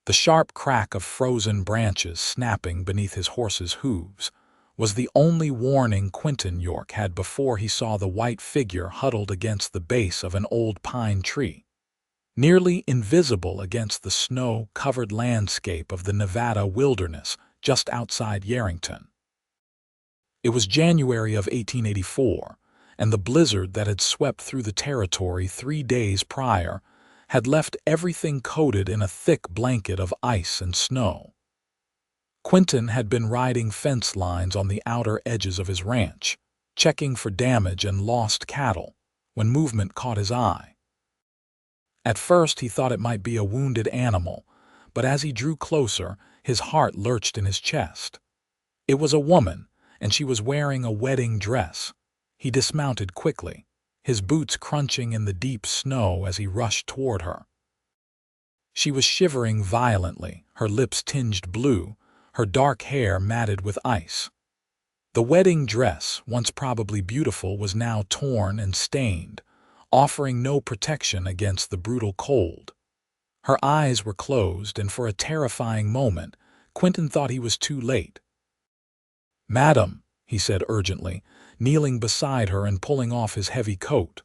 The sharp crack of frozen branches snapping beneath his horse's hooves was the only warning Quinton York had before he saw the white figure huddled against the base of an old pine tree, nearly invisible against the snow-covered landscape of the Nevada wilderness just outside Yerington. It was January of 1884, and the blizzard that had swept through the territory 3 days prior had left everything coated in a thick blanket of ice and snow. Quinton had been riding fence lines on the outer edges of his ranch, checking for damage and lost cattle, when movement caught his eye. At first he thought it might be a wounded animal, but as he drew closer, his heart lurched in his chest. It was a woman, and she was wearing a wedding dress. He dismounted quickly, his boots crunching in the deep snow as he rushed toward her. She was shivering violently, her lips tinged blue, her dark hair matted with ice. The wedding dress, once probably beautiful, was now torn and stained, offering no protection against the brutal cold. Her eyes were closed, and for a terrifying moment, Quinton thought he was too late. "Madam," he said urgently, kneeling beside her and pulling off his heavy coat.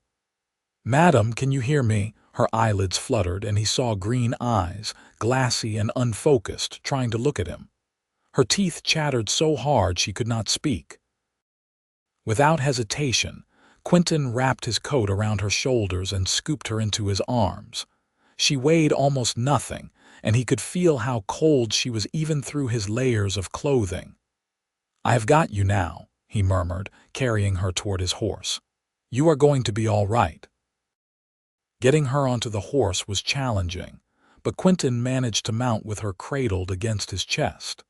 "Madam, can you hear me?" Her eyelids fluttered, and he saw green eyes, glassy and unfocused, trying to look at him. Her teeth chattered so hard she could not speak. Without hesitation, Quinton wrapped his coat around her shoulders and scooped her into his arms. She weighed almost nothing, and he could feel how cold she was even through his layers of clothing. "I have got you now," he murmured, carrying her toward his horse. "You are going to be all right." Getting her onto the horse was challenging, but Quinton managed to mount with her cradled against his chest.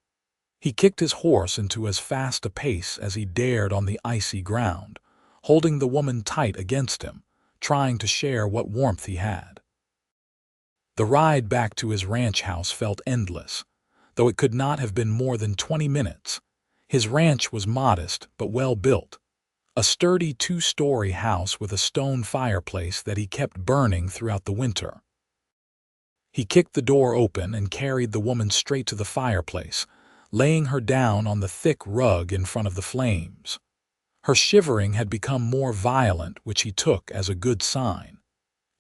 He kicked his horse into as fast a pace as he dared on the icy ground, holding the woman tight against him, trying to share what warmth he had. The ride back to his ranch house felt endless, though it could not have been more than 20 minutes. His ranch was modest but well built, a sturdy 2-story house with a stone fireplace that he kept burning throughout the winter. He kicked the door open and carried the woman straight to the fireplace, laying her down on the thick rug in front of the flames. Her shivering had become more violent, which he took as a good sign.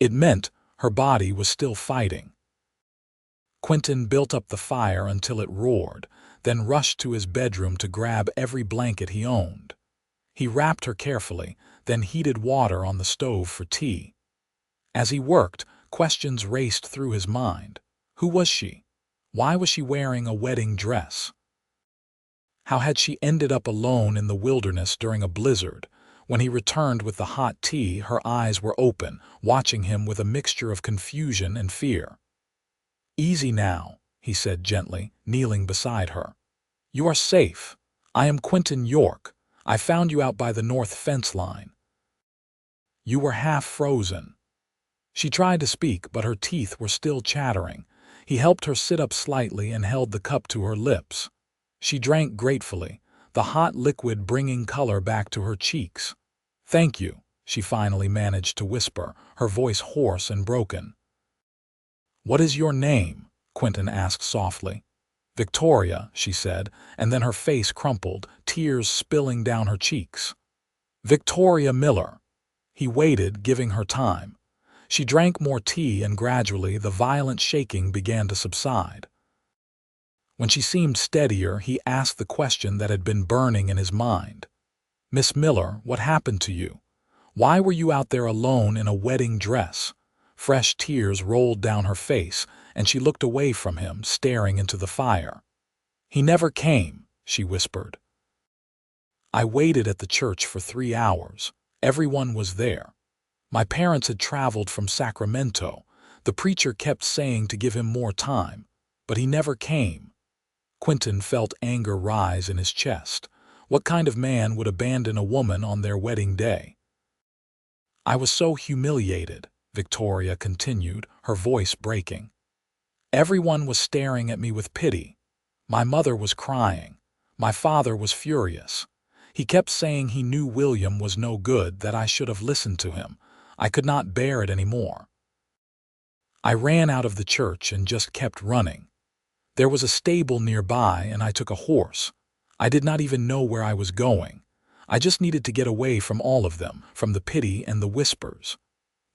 It meant her body was still fighting. Quinton built up the fire until it roared, then rushed to his bedroom to grab every blanket he owned. He wrapped her carefully, then heated water on the stove for tea. As he worked, questions raced through his mind. Who was she? Why was she wearing a wedding dress? How had she ended up alone in the wilderness during a blizzard? When he returned with the hot tea, her eyes were open, watching him with a mixture of confusion and fear. "Easy now," he said gently, kneeling beside her. "You are safe. I am Quinton York. I found you out by the north fence line." "You were half frozen." She tried to speak, but her teeth were still chattering. He helped her sit up slightly and held the cup to her lips. She drank gratefully, the hot liquid bringing color back to her cheeks. "Thank you," she finally managed to whisper, her voice hoarse and broken. "What is your name?" Quinton asked softly. "Victoria," she said, and then her face crumpled, tears spilling down her cheeks. "Victoria Miller." He waited, giving her time. She drank more tea, and gradually the violent shaking began to subside. When she seemed steadier, he asked the question that had been burning in his mind. "Miss Miller, what happened to you? Why were you out there alone in a wedding dress?" Fresh tears rolled down her face, and she looked away from him, staring into the fire. "He never came," she whispered. "I waited at the church for 3 hours. Everyone was there. My parents had traveled from Sacramento. The preacher kept saying to give him more time, but he never came." Quinton felt anger rise in his chest. What kind of man would abandon a woman on their wedding day? "I was so humiliated," Victoria continued, her voice breaking. "Everyone was staring at me with pity. My mother was crying. My father was furious. He kept saying he knew William was no good, that I should have listened to him. I could not bear it anymore. I ran out of the church and just kept running. There was a stable nearby, and I took a horse. I did not even know where I was going. I just needed to get away from all of them, from the pity and the whispers.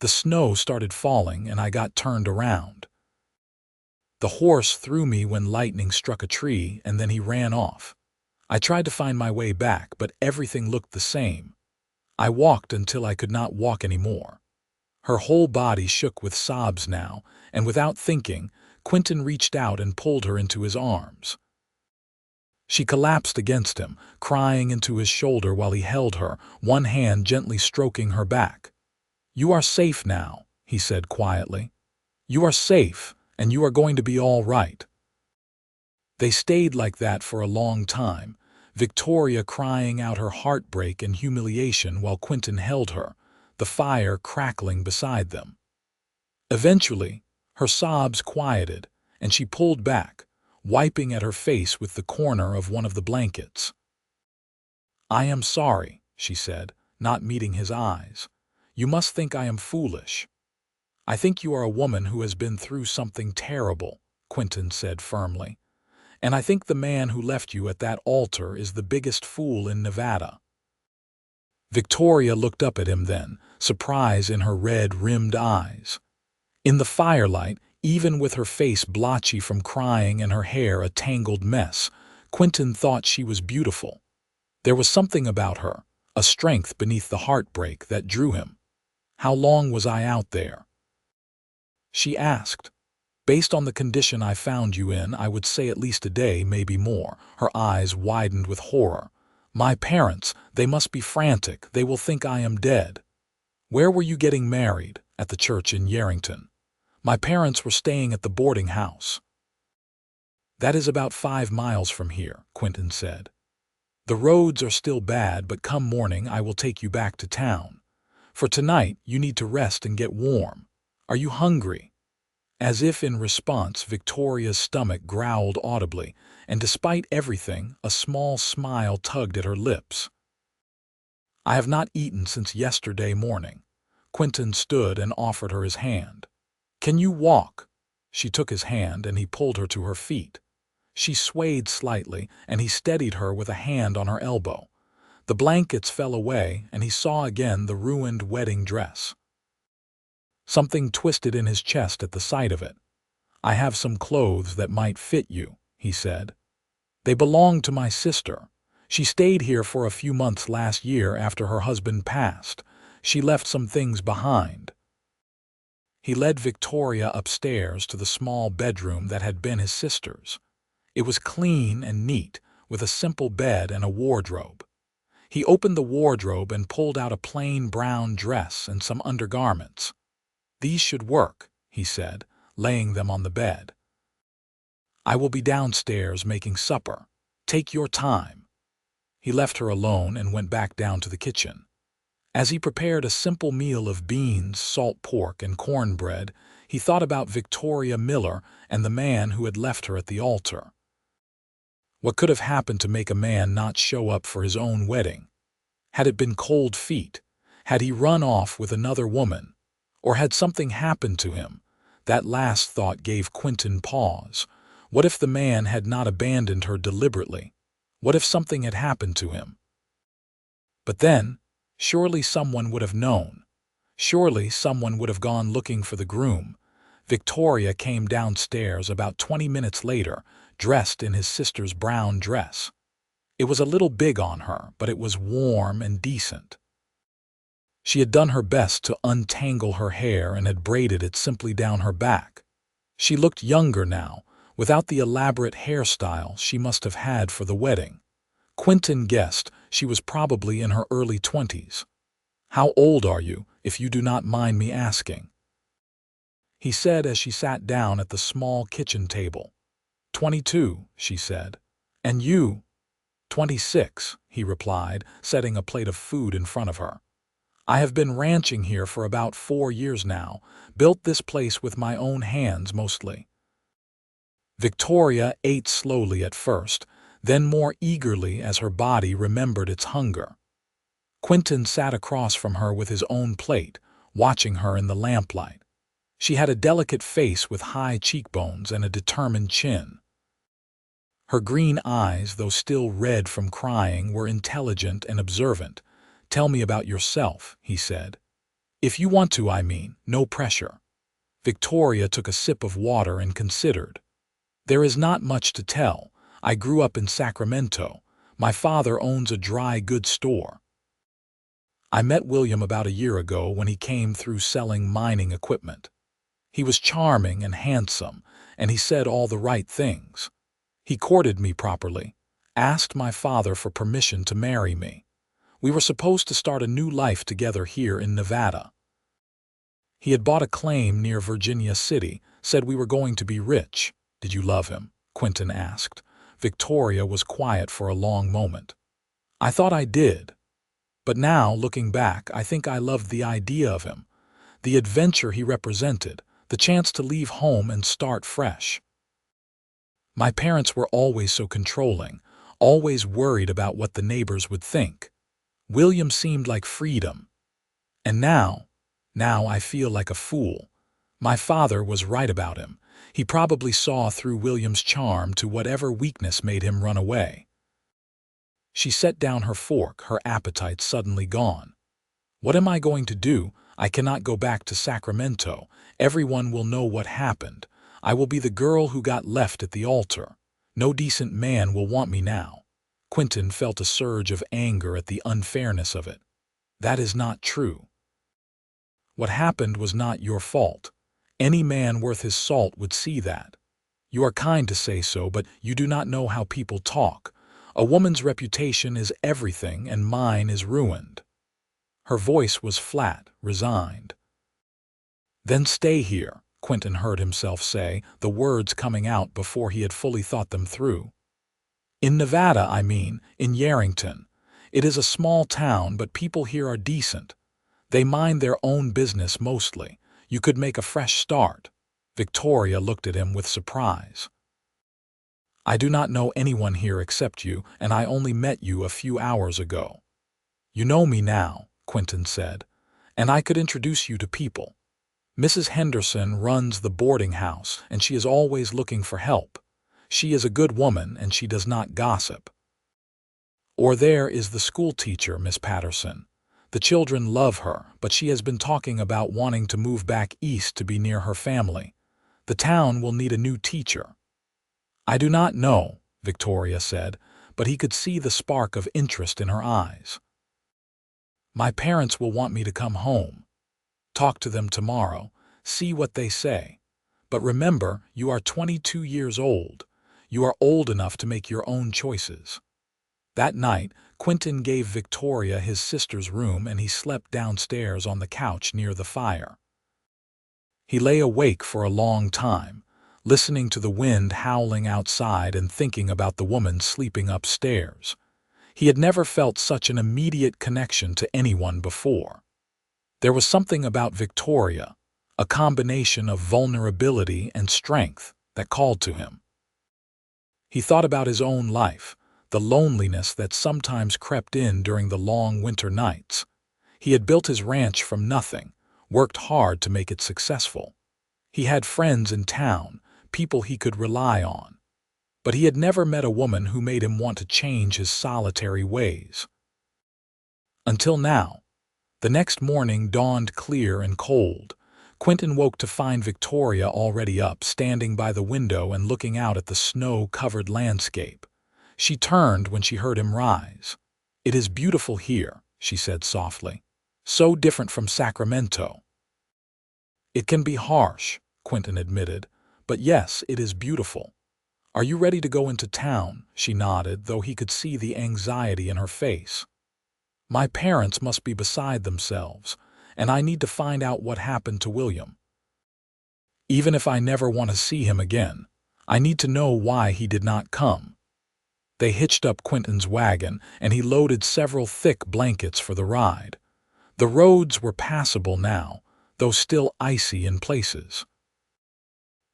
The snow started falling, and I got turned around. The horse threw me when lightning struck a tree, and then he ran off. I tried to find my way back, but everything looked the same. I walked until I could not walk anymore. Her whole body shook with sobs now, and without thinking, Quinton reached out and pulled her into his arms. She collapsed against him, crying into his shoulder while he held her, one hand gently stroking her back. "You are safe now," he said quietly. "You are safe, and you are going to be all right." They stayed like that for a long time, Victoria crying out her heartbreak and humiliation while Quinton held her, the fire crackling beside them. Eventually, her sobs quieted, and she pulled back, wiping at her face with the corner of one of the blankets. "I am sorry," she said, not meeting his eyes. "You must think I am foolish." "I think you are a woman who has been through something terrible," Quinton said firmly. "And I think the man who left you at that altar is the biggest fool in Nevada." Victoria looked up at him then, surprise in her red-rimmed eyes. In the firelight, even with her face blotchy from crying and her hair a tangled mess, Quinton thought she was beautiful. There was something about her, a strength beneath the heartbreak that drew him. "How long was I out there?" she asked. "Based on the condition I found you in, I would say at least a day, maybe more." Her eyes widened with horror. "My parents, they must be frantic. They will think I am dead." "Where were you getting married?" "At the church in Yerington. My parents were staying at the boarding house." "That is about 5 miles from here," Quinton said. "The roads are still bad, but come morning I will take you back to town. For tonight you need to rest and get warm. Are you hungry?" As if in response, Victoria's stomach growled audibly, and despite everything, a small smile tugged at her lips. "I have not eaten since yesterday morning." Quinton stood and offered her his hand. "Can you walk?" She took his hand and he pulled her to her feet. She swayed slightly, and he steadied her with a hand on her elbow. The blankets fell away, and he saw again the ruined wedding dress. Something twisted in his chest at the sight of it. "I have some clothes that might fit you," he said. "They belong to my sister. She stayed here for a few months last year after her husband passed. She left some things behind." He led Victoria upstairs to the small bedroom that had been his sister's. It was clean and neat, with a simple bed and a wardrobe. He opened the wardrobe and pulled out a plain brown dress and some undergarments. "These should work," he said, laying them on the bed. "I will be downstairs making supper. Take your time." He left her alone and went back down to the kitchen. As he prepared a simple meal of beans, salt pork, and cornbread, he thought about Victoria Miller and the man who had left her at the altar. What could have happened to make a man not show up for his own wedding? Had it been cold feet? Had he run off with another woman? Or had something happened to him? That last thought gave Quinton pause. What if the man had not abandoned her deliberately? What if something had happened to him? But then, surely someone would have known. Surely someone would have gone looking for the groom. Victoria came downstairs about 20 minutes later, dressed in his sister's brown dress. It was a little big on her, but it was warm and decent. She had done her best to untangle her hair and had braided it simply down her back. She looked younger now, without the elaborate hairstyle she must have had for the wedding. Quinton guessed she was probably in her early 20s. "How old are you, if you do not mind me asking?" he said as she sat down at the small kitchen table. 22, she said. "And you?" 26, he replied, setting a plate of food in front of her. "I have been ranching here for about 4 years now, built this place with my own hands mostly." Victoria ate slowly at first, then more eagerly as her body remembered its hunger. Quinton sat across from her with his own plate, watching her in the lamplight. She had a delicate face with high cheekbones and a determined chin. Her green eyes, though still red from crying, were intelligent and observant. "Tell me about yourself," he said. "If you want to, I mean, no pressure." Victoria took a sip of water and considered. "There is not much to tell. I grew up in Sacramento. My father owns a dry goods store. I met William about a year ago when he came through selling mining equipment. He was charming and handsome, and he said all the right things. He courted me properly, asked my father for permission to marry me. We were supposed to start a new life together here in Nevada. He had bought a claim near Virginia City, said we were going to be rich." "Did you love him?" Quinton asked. Victoria was quiet for a long moment. "I thought I did. But now, looking back, I think I loved the idea of him, the adventure he represented, the chance to leave home and start fresh. My parents were always so controlling, always worried about what the neighbors would think. William seemed like freedom. And now I feel like a fool. My father was right about him. He probably saw through William's charm to whatever weakness made him run away." She set down her fork, her appetite suddenly gone. "What am I going to do? I cannot go back to Sacramento. Everyone will know what happened. I will be the girl who got left at the altar. No decent man will want me now." Quinton felt a surge of anger at the unfairness of it. "That is not true. What happened was not your fault. Any man worth his salt would see that. You are kind to say so, but you do not know how people talk. A woman's reputation is everything, and mine is ruined." Her voice was flat, resigned. "Then stay here," Quinton heard himself say, the words coming out before he had fully thought them through. "In Nevada, I mean, in Yerington. It is a small town, but people here are decent. They mind their own business mostly. You could make a fresh start." Victoria looked at him with surprise. "I do not know anyone here except you, and I only met you a few hours ago." "You know me now," Quinton said, "and I could introduce you to people. Mrs. Henderson runs the boarding house, and she is always looking for help. She is a good woman, and she does not gossip. Or there is the school teacher, Miss Patterson. The children love her, but she has been talking about wanting to move back east to be near her family. The town will need a new teacher." "I do not know," Victoria said, but he could see the spark of interest in her eyes. "My parents will want me to come home. Talk to them tomorrow, see what they say. But remember, you are 22 years old. You are old enough to make your own choices." That night, Quinton gave Victoria his sister's room, and he slept downstairs on the couch near the fire. He lay awake for a long time, listening to the wind howling outside and thinking about the woman sleeping upstairs. He had never felt such an immediate connection to anyone before. There was something about Victoria, a combination of vulnerability and strength, that called to him. He thought about his own life, the loneliness that sometimes crept in during the long winter nights. He had built his ranch from nothing, worked hard to make it successful. He had friends in town, people he could rely on. But he had never met a woman who made him want to change his solitary ways. Until now. The next morning dawned clear and cold. Quinton woke to find Victoria already up, standing by the window and looking out at the snow-covered landscape. She turned when she heard him rise. "It is beautiful here," she said softly. "So different from Sacramento." "It can be harsh," Quinton admitted, "but yes, it is beautiful. Are you ready to go into town?" She nodded, though he could see the anxiety in her face. "My parents must be beside themselves, and I need to find out what happened to William. Even if I never want to see him again, I need to know why he did not come." They hitched up Quinton's wagon, and he loaded several thick blankets for the ride. The roads were passable now, though still icy in places.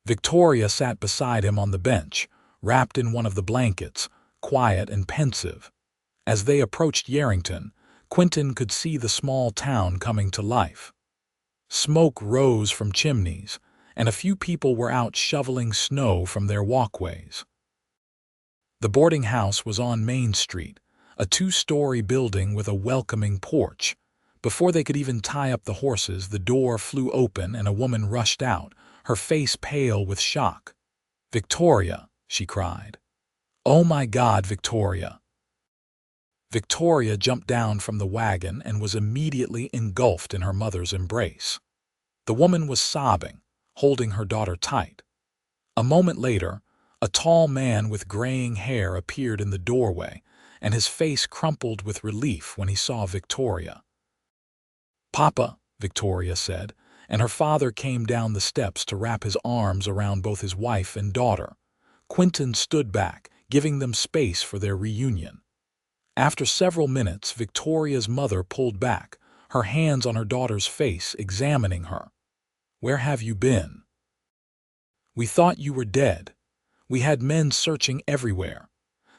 Victoria sat beside him on the bench, wrapped in one of the blankets, quiet and pensive. As they approached Yerington, Quinton could see the small town coming to life. Smoke rose from chimneys, and a few people were out shoveling snow from their walkways. The boarding house was on Main Street, a two-story building with a welcoming porch. Before they could even tie up the horses, the door flew open and a woman rushed out, her face pale with shock. "Victoria!" she cried. "Oh my God, Victoria!" Victoria jumped down from the wagon and was immediately engulfed in her mother's embrace. The woman was sobbing, holding her daughter tight. A moment later, a tall man with graying hair appeared in the doorway, and his face crumpled with relief when he saw Victoria. "Papa," Victoria said, and her father came down the steps to wrap his arms around both his wife and daughter. Quinton stood back, giving them space for their reunion. After several minutes, Victoria's mother pulled back, her hands on her daughter's face, examining her. "Where have you been? We thought you were dead. We had men searching everywhere.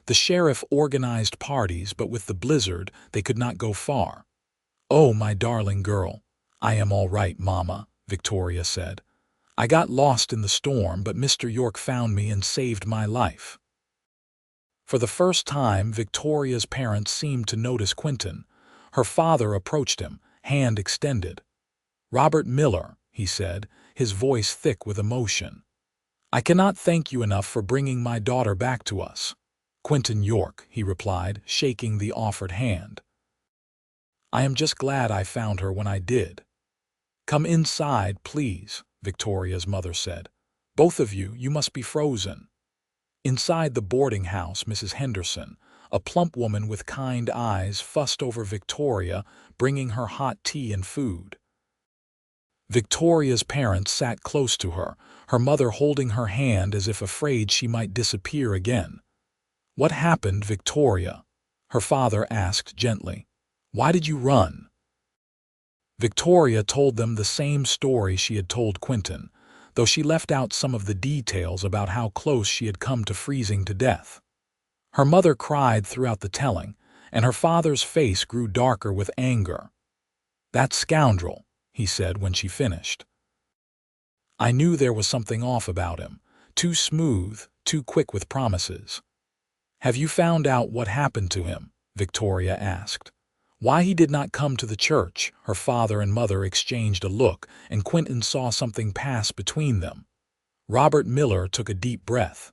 The sheriff organized parties, but with the blizzard, they could not go far." "Oh, my darling girl, I am all right, Mama," Victoria said. "I got lost in the storm, but Mr. York found me and saved my life." For the first time, Victoria's parents seemed to notice Quinton. Her father approached him, hand extended. "Robert Miller," he said, his voice thick with emotion. "I cannot thank you enough for bringing my daughter back to us." "Quinton York," he replied, shaking the offered hand. "I am just glad I found her when I did." "Come inside, please," Victoria's mother said. "Both of you, you must be frozen." Inside the boarding house, Mrs. Henderson, a plump woman with kind eyes, fussed over Victoria, bringing her hot tea and food. Victoria's parents sat close to her mother holding her hand as if afraid she might disappear again. "What happened, Victoria?" her father asked gently. "Why did you run?" Victoria told them the same story she had told Quinton, though she left out some of the details about how close she had come to freezing to death. Her mother cried throughout the telling, and her father's face grew darker with anger. "That scoundrel," he said when she finished. "I knew there was something off about him, too smooth, too quick with promises." "Have you found out what happened to him?" Victoria asked. Why he did not come to the church? Her father and mother exchanged a look, and Quinton saw something pass between them. Robert Miller took a deep breath.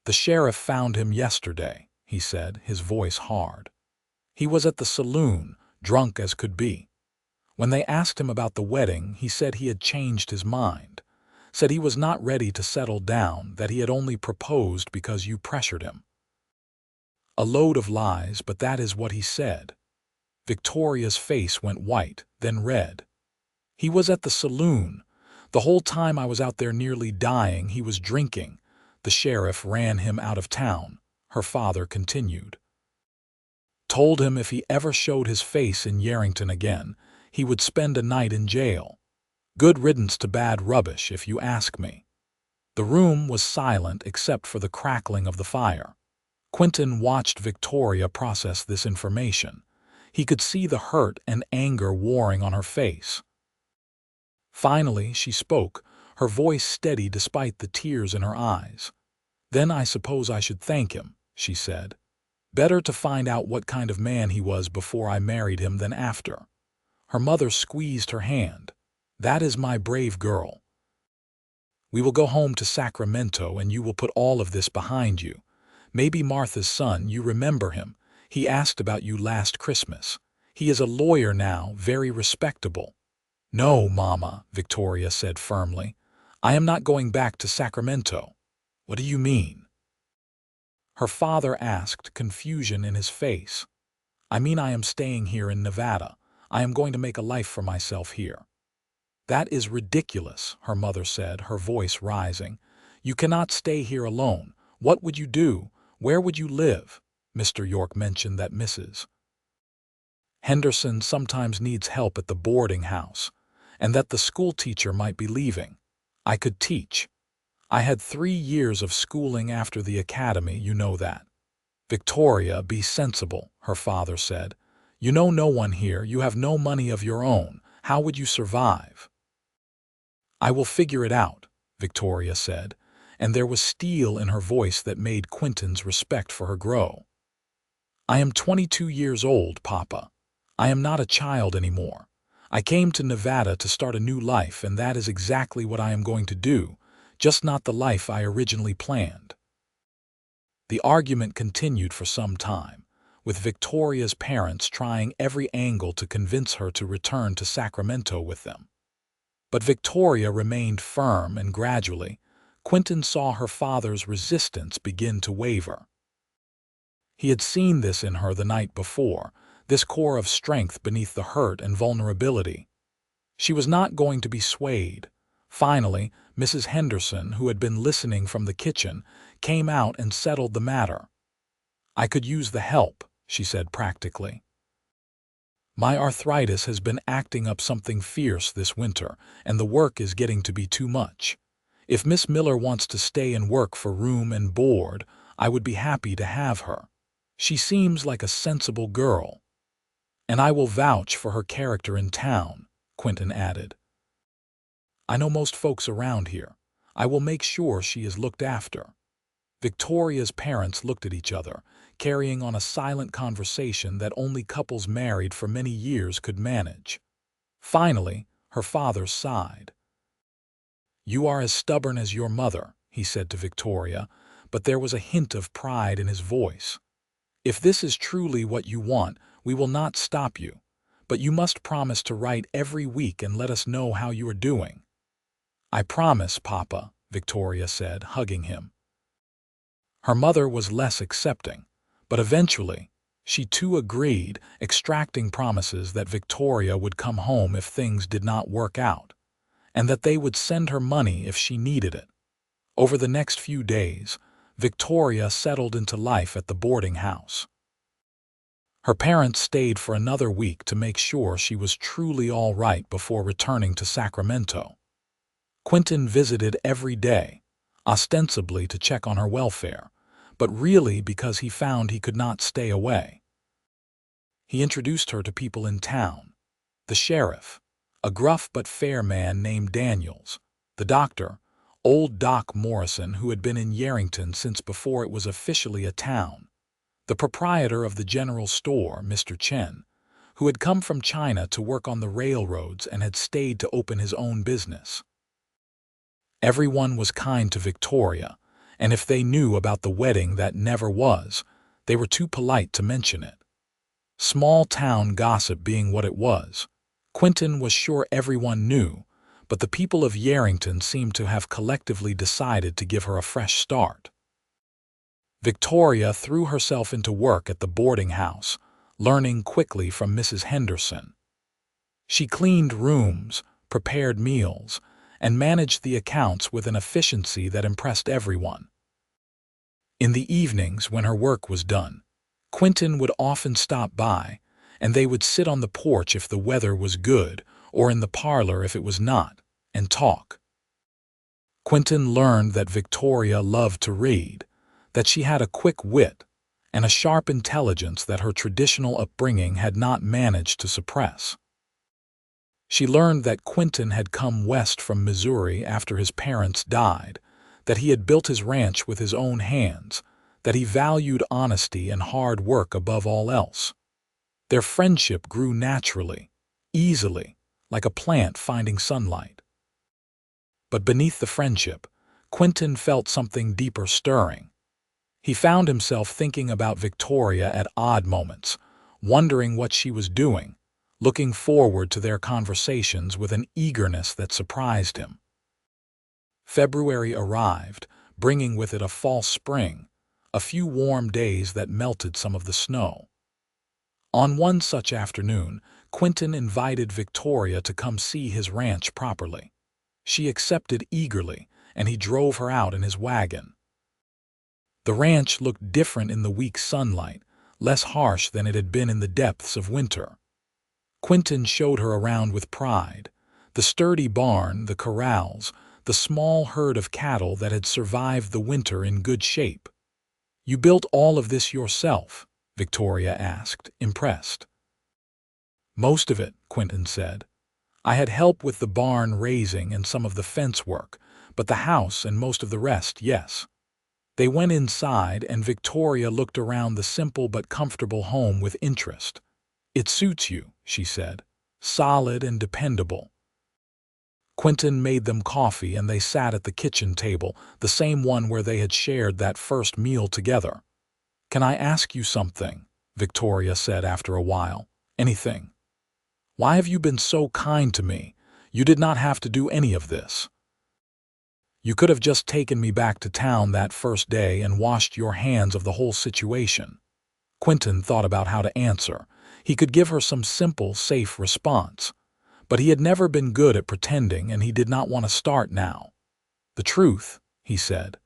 "The sheriff found him yesterday," he said, his voice hard. "He was at the saloon, drunk as could be. When they asked him about the wedding, he said he had changed his mind, said he was not ready to settle down, that he had only proposed because you pressured him." A load of lies, but that is what he said. Victoria's face went white, then red. "He was at the saloon. The whole time I was out there nearly dying, he was drinking. The sheriff ran him out of town," her father continued. "Told him if he ever showed his face in Yarrington again, he would spend a night in jail. Good riddance to bad rubbish, if you ask me." The room was silent except for the crackling of the fire. Quinton watched Victoria process this information. He could see the hurt and anger warring on her face. Finally, she spoke, her voice steady despite the tears in her eyes. "Then I suppose I should thank him," she said. "Better to find out what kind of man he was before I married him than after." Her mother squeezed her hand. "That is my brave girl. We will go home to Sacramento and you will put all of this behind you. Maybe Martha's son, you remember him. He asked about you last Christmas. He is a lawyer now, very respectable." "No, Mama," Victoria said firmly. "I am not going back to Sacramento." "What do you mean?" her father asked, confusion in his face. "I mean I am staying here in Nevada. I am going to make a life for myself here." "That is ridiculous," her mother said, her voice rising. "You cannot stay here alone. What would you do? Where would you live?" Mr. York mentioned that Mrs. Henderson sometimes needs help at the boarding house, and that the school teacher might be leaving. "I could teach. I had 3 years of schooling after the academy, you know that." "Victoria, be sensible," her father said. "You know no one here, you have no money of your own. How would you survive?" "I will figure it out," Victoria said, and there was steel in her voice that made Quinton's respect for her grow. "I am 22 years old, Papa. I am not a child anymore. I came to Nevada to start a new life, and that is exactly what I am going to do, just not the life I originally planned." The argument continued for some time, with Victoria's parents trying every angle to convince her to return to Sacramento with them. But Victoria remained firm, and gradually, Quinton saw her father's resistance begin to waver. He had seen this in her the night before, this core of strength beneath the hurt and vulnerability. She was not going to be swayed. Finally, Mrs. Henderson, who had been listening from the kitchen, came out and settled the matter. "I could use the help," she said practically. "My arthritis has been acting up something fierce this winter, and the work is getting to be too much. If Miss Miller wants to stay and work for room and board, I would be happy to have her. She seems like a sensible girl. And I will vouch for her character in town," Quinton added. "I know most folks around here. I will make sure she is looked after." Victoria's parents looked at each other, carrying on a silent conversation that only couples married for many years could manage. Finally, her father sighed. "You are as stubborn as your mother," he said to Victoria, but there was a hint of pride in his voice. "If this is truly what you want, we will not stop you, but you must promise to write every week and let us know how you are doing." "I promise, Papa," Victoria said, hugging him. Her mother was less accepting, but eventually, she too agreed, extracting promises that Victoria would come home if things did not work out, and that they would send her money if she needed it. Over the next few days, Victoria settled into life at the boarding house. Her parents stayed for another week to make sure she was truly all right before returning to Sacramento. Quinton visited every day, ostensibly to check on her welfare, but really because he found he could not stay away. He introduced her to people in town: the sheriff, a gruff but fair man named Daniels; the doctor, old Doc Morrison, who had been in Yerington since before it was officially a town; the proprietor of the general store, Mr. Chen, who had come from China to work on the railroads and had stayed to open his own business. Everyone was kind to Victoria, and if they knew about the wedding that never was, they were too polite to mention it. Small-town gossip being what it was, Quinton was sure everyone knew, but the people of Yerington seemed to have collectively decided to give her a fresh start. Victoria threw herself into work at the boarding house, learning quickly from Mrs. Henderson. She cleaned rooms, prepared meals, and managed the accounts with an efficiency that impressed everyone. In the evenings, when her work was done, Quinton would often stop by, and they would sit on the porch if the weather was good, or in the parlor if it was not, and talk. Quinton learned that Victoria loved to read, that she had a quick wit, and a sharp intelligence that her traditional upbringing had not managed to suppress. She learned that Quinton had come west from Missouri after his parents died, that he had built his ranch with his own hands, that he valued honesty and hard work above all else. Their friendship grew naturally, easily, like a plant finding sunlight. But beneath the friendship, Quinton felt something deeper stirring. He found himself thinking about Victoria at odd moments, wondering what she was doing, looking forward to their conversations with an eagerness that surprised him. February arrived, bringing with it a false spring, a few warm days that melted some of the snow. On one such afternoon, Quinton invited Victoria to come see his ranch properly. She accepted eagerly, and he drove her out in his wagon. The ranch looked different in the weak sunlight, less harsh than it had been in the depths of winter. Quinton showed her around with pride: the sturdy barn, the corrals, the small herd of cattle that had survived the winter in good shape. "You built all of this yourself?" Victoria asked, impressed. "Most of it," Quinton said. "I had help with the barn raising and some of the fence work, but the house and most of the rest, yes. They went inside, and Victoria looked around the simple but comfortable home with interest. "It suits you," she said. "Solid and dependable." Quinton made them coffee, and they sat at the kitchen table, the same one where they had shared that first meal together. "Can I ask you something?" Victoria said after a while. "Anything. Why have you been so kind to me? You did not have to do any of this. You could have just taken me back to town that first day and washed your hands of the whole situation." Quinton thought about how to answer. He could give her some simple, safe response. But he had never been good at pretending, and he did not want to start now. "The truth," he said.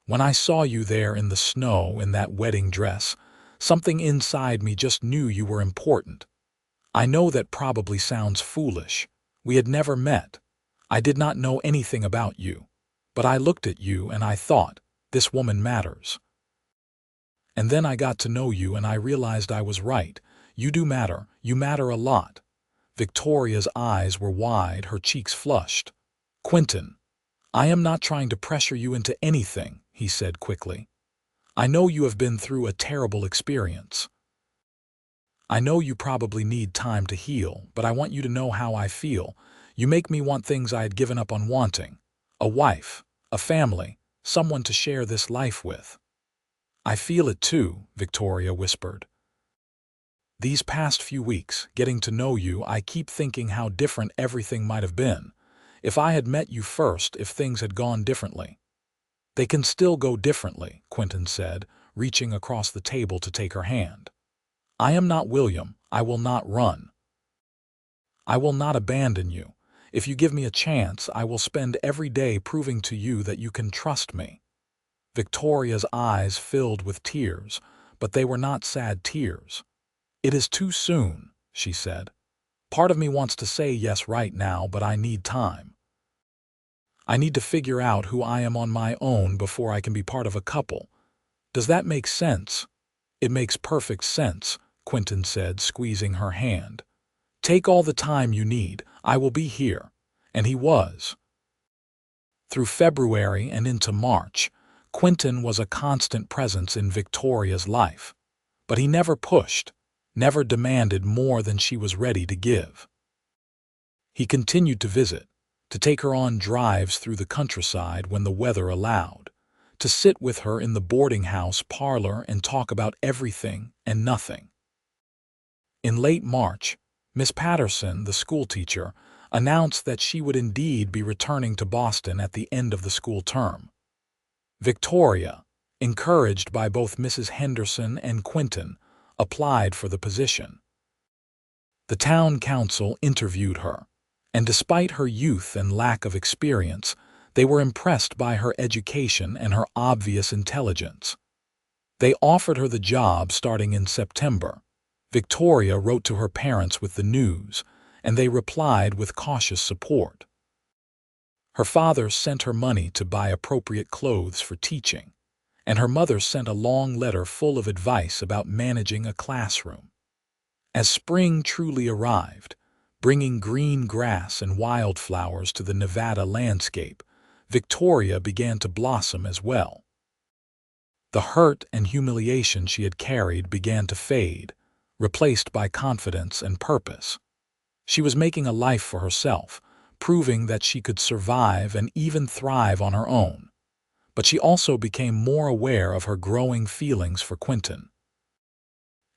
"When I saw you there in the snow in that wedding dress, something inside me just knew you were important. I know that probably sounds foolish. We had never met. I did not know anything about you. But I looked at you and I thought, this woman matters. And then I got to know you and I realized I was right. You do matter. You matter a lot." Victoria's eyes were wide, her cheeks flushed. "Quinton, I am not trying to pressure you into anything," he said quickly. "I know you have been through a terrible experience. I know you probably need time to heal, but I want you to know how I feel. You make me want things I had given up on wanting. A wife, a family, someone to share this life with." "I feel it too," Victoria whispered. "These past few weeks, getting to know you, I keep thinking how different everything might have been. If I had met you first, if things had gone differently." "They can still go differently," Quinton said, reaching across the table to take her hand. "I am not William. I will not run. I will not abandon you. If you give me a chance, I will spend every day proving to you that you can trust me." Victoria's eyes filled with tears, but they were not sad tears. "It is too soon," she said. "Part of me wants to say yes right now, but I need time. I need to figure out who I am on my own before I can be part of a couple. Does that make sense?" "It makes perfect sense," Quinton said, squeezing her hand. "Take all the time you need. I will be here." And he was. Through February and into March, Quinton was a constant presence in Victoria's life. But he never pushed, never demanded more than she was ready to give. He continued to visit, to take her on drives through the countryside when the weather allowed, to sit with her in the boarding house parlor and talk about everything and nothing. In late March, Miss Patterson, the schoolteacher, announced that she would indeed be returning to Boston at the end of the school term. Victoria, encouraged by both Mrs. Henderson and Quinton, applied for the position. The town council interviewed her, and despite her youth and lack of experience, they were impressed by her education and her obvious intelligence. They offered her the job starting in September. Victoria wrote to her parents with the news, and they replied with cautious support. Her father sent her money to buy appropriate clothes for teaching, and her mother sent a long letter full of advice about managing a classroom. As spring truly arrived, bringing green grass and wildflowers to the Nevada landscape, Victoria began to blossom as well. The hurt and humiliation she had carried began to fade, replaced by confidence and purpose. She was making a life for herself, proving that she could survive and even thrive on her own. But she also became more aware of her growing feelings for Quinton.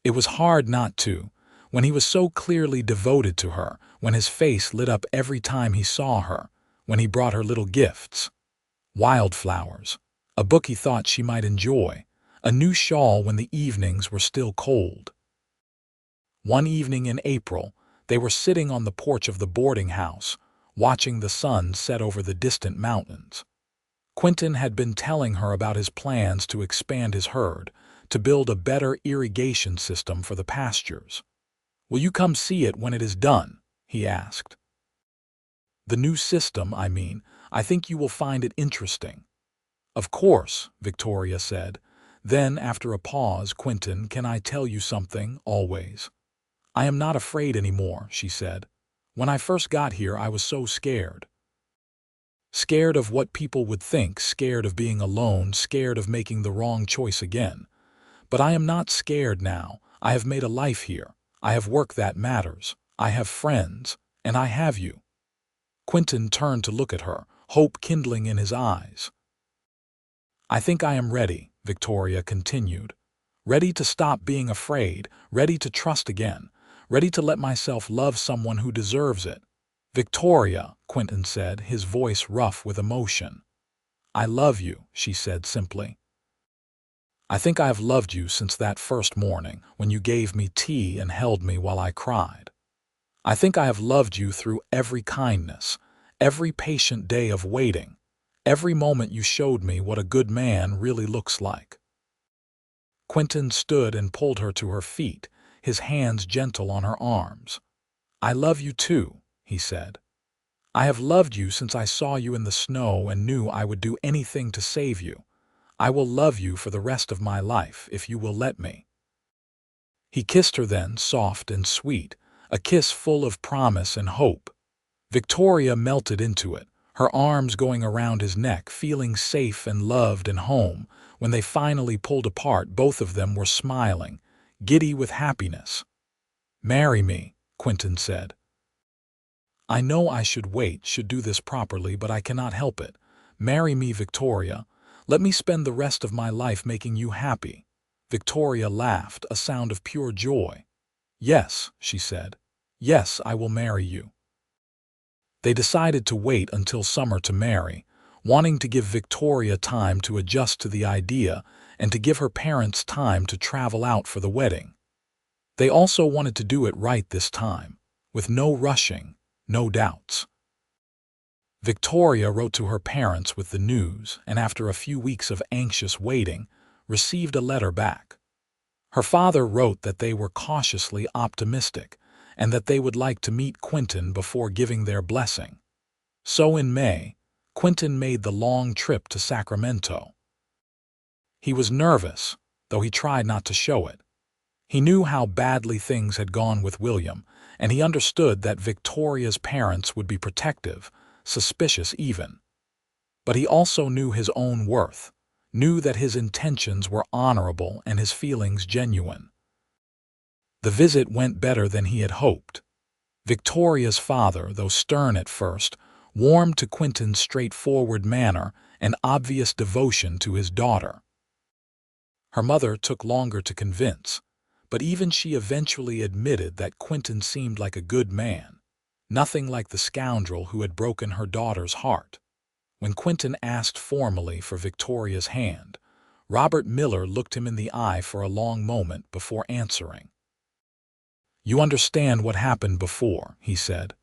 It was hard not to, when he was so clearly devoted to her, when his face lit up every time he saw her, when he brought her little gifts. Wildflowers, a book he thought she might enjoy, a new shawl when the evenings were still cold. One evening in April, they were sitting on the porch of the boarding house, watching the sun set over the distant mountains. Quinton had been telling her about his plans to expand his herd, to build a better irrigation system for the pastures. "Will you come see it when it is done?" he asked. "The new system, I mean. I think you will find it interesting." "Of course," Victoria said. Then, after a pause, "Quinton, can I tell you something, always?" "I am not afraid anymore," she said. "When I first got here, I was so scared." Scared of what people would think, scared of being alone, scared of making the wrong choice again. But I am not scared now. I have made a life here. I have work that matters. I have friends. And I have you. Quinton turned to look at her, hope kindling in his eyes. I think I am ready, Victoria continued. Ready to stop being afraid, ready to trust again, ready to let myself love someone who deserves it. Victoria, Quinton said, his voice rough with emotion. I love you, she said simply. I think I have loved you since that first morning when you gave me tea and held me while I cried. I think I have loved you through every kindness, every patient day of waiting, every moment you showed me what a good man really looks like. Quinton stood and pulled her to her feet, his hands gentle on her arms. I love you too, he said. I have loved you since I saw you in the snow and knew I would do anything to save you. I will love you for the rest of my life if you will let me. He kissed her then, soft and sweet, a kiss full of promise and hope. Victoria melted into it, her arms going around his neck, feeling safe and loved and home. When they finally pulled apart, both of them were smiling, giddy with happiness. Marry me, Quinton said. I know I should wait, should do this properly, but I cannot help it. Marry me, Victoria. Let me spend the rest of my life making you happy. Victoria laughed, a sound of pure joy. Yes, she said. Yes, I will marry you. They decided to wait until summer to marry, wanting to give Victoria time to adjust to the idea and to give her parents time to travel out for the wedding. They also wanted to do it right this time, with no rushing, no doubts. Victoria wrote to her parents with the news, and after a few weeks of anxious waiting, received a letter back. Her father wrote that they were cautiously optimistic and that they would like to meet Quinton before giving their blessing. So in May, Quinton made the long trip to Sacramento. He was nervous, though he tried not to show it. He knew how badly things had gone with William, and he understood that Victoria's parents would be protective, suspicious even. But he also knew his own worth, knew that his intentions were honorable and his feelings genuine. The visit went better than he had hoped. Victoria's father, though stern at first, warmed to Quinton's straightforward manner and obvious devotion to his daughter. Her mother took longer to convince, but even she eventually admitted that Quinton seemed like a good man, nothing like the scoundrel who had broken her daughter's heart. When Quinton asked formally for Victoria's hand, Robert Miller looked him in the eye for a long moment before answering. You understand what happened before, he said.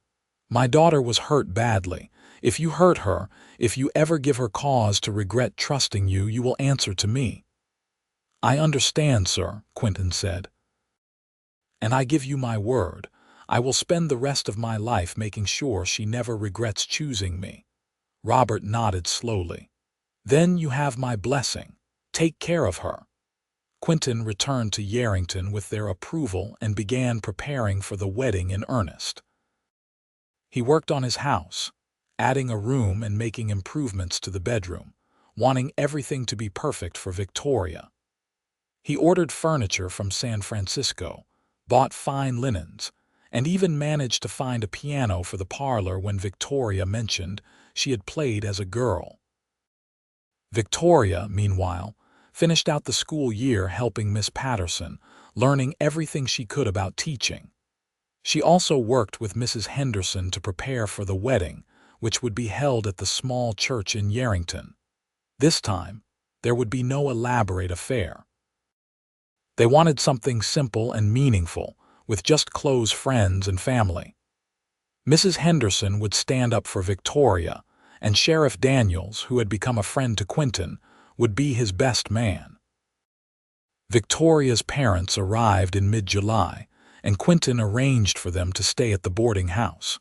My daughter was hurt badly. If you hurt her, if you ever give her cause to regret trusting you, you will answer to me. I understand, sir, Quinton said. And I give you my word, I will spend the rest of my life making sure she never regrets choosing me. Robert nodded slowly. Then you have my blessing. Take care of her. Quinton returned to Yarrington with their approval and began preparing for the wedding in earnest. He worked on his house, adding a room and making improvements to the bedroom, wanting everything to be perfect for Victoria. He ordered furniture from San Francisco, bought fine linens, and even managed to find a piano for the parlor when Victoria mentioned she had played as a girl. Victoria, meanwhile, finished out the school year helping Miss Patterson, learning everything she could about teaching. She also worked with Mrs. Henderson to prepare for the wedding, which would be held at the small church in Yarrington. This time, there would be no elaborate affair. They wanted something simple and meaningful, with just close friends and family. Mrs. Henderson would stand up for Victoria, and Sheriff Daniels, who had become a friend to Quinton, would be his best man. Victoria's parents arrived in mid-July, and Quinton arranged for them to stay at the boarding house.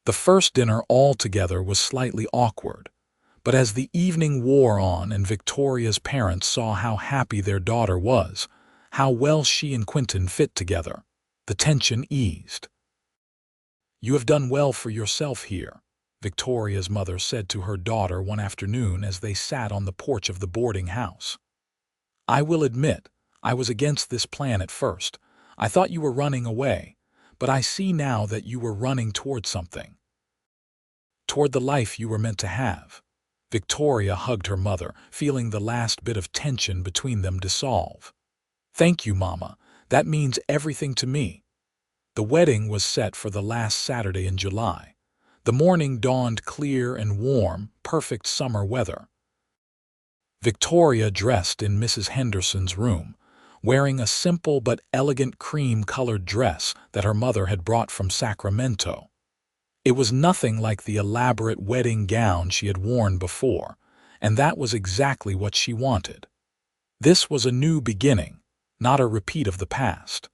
The first dinner altogether was slightly awkward, but as the evening wore on and Victoria's parents saw how happy their daughter was, how well she and Quinton fit together, the tension eased. You have done well for yourself here, Victoria's mother said to her daughter one afternoon as they sat on the porch of the boarding house. "I will admit, I was against this plan at first. I thought you were running away, but I see now that you were running toward something. Toward the life you were meant to have." Victoria hugged her mother, feeling the last bit of tension between them dissolve. "Thank you, Mama. That means everything to me." The wedding was set for the last Saturday in July. The morning dawned clear and warm, perfect summer weather. Victoria dressed in Mrs. Henderson's room, wearing a simple but elegant cream-colored dress that her mother had brought from Sacramento. It was nothing like the elaborate wedding gown she had worn before, and that was exactly what she wanted. This was a new beginning, not a repeat of the past.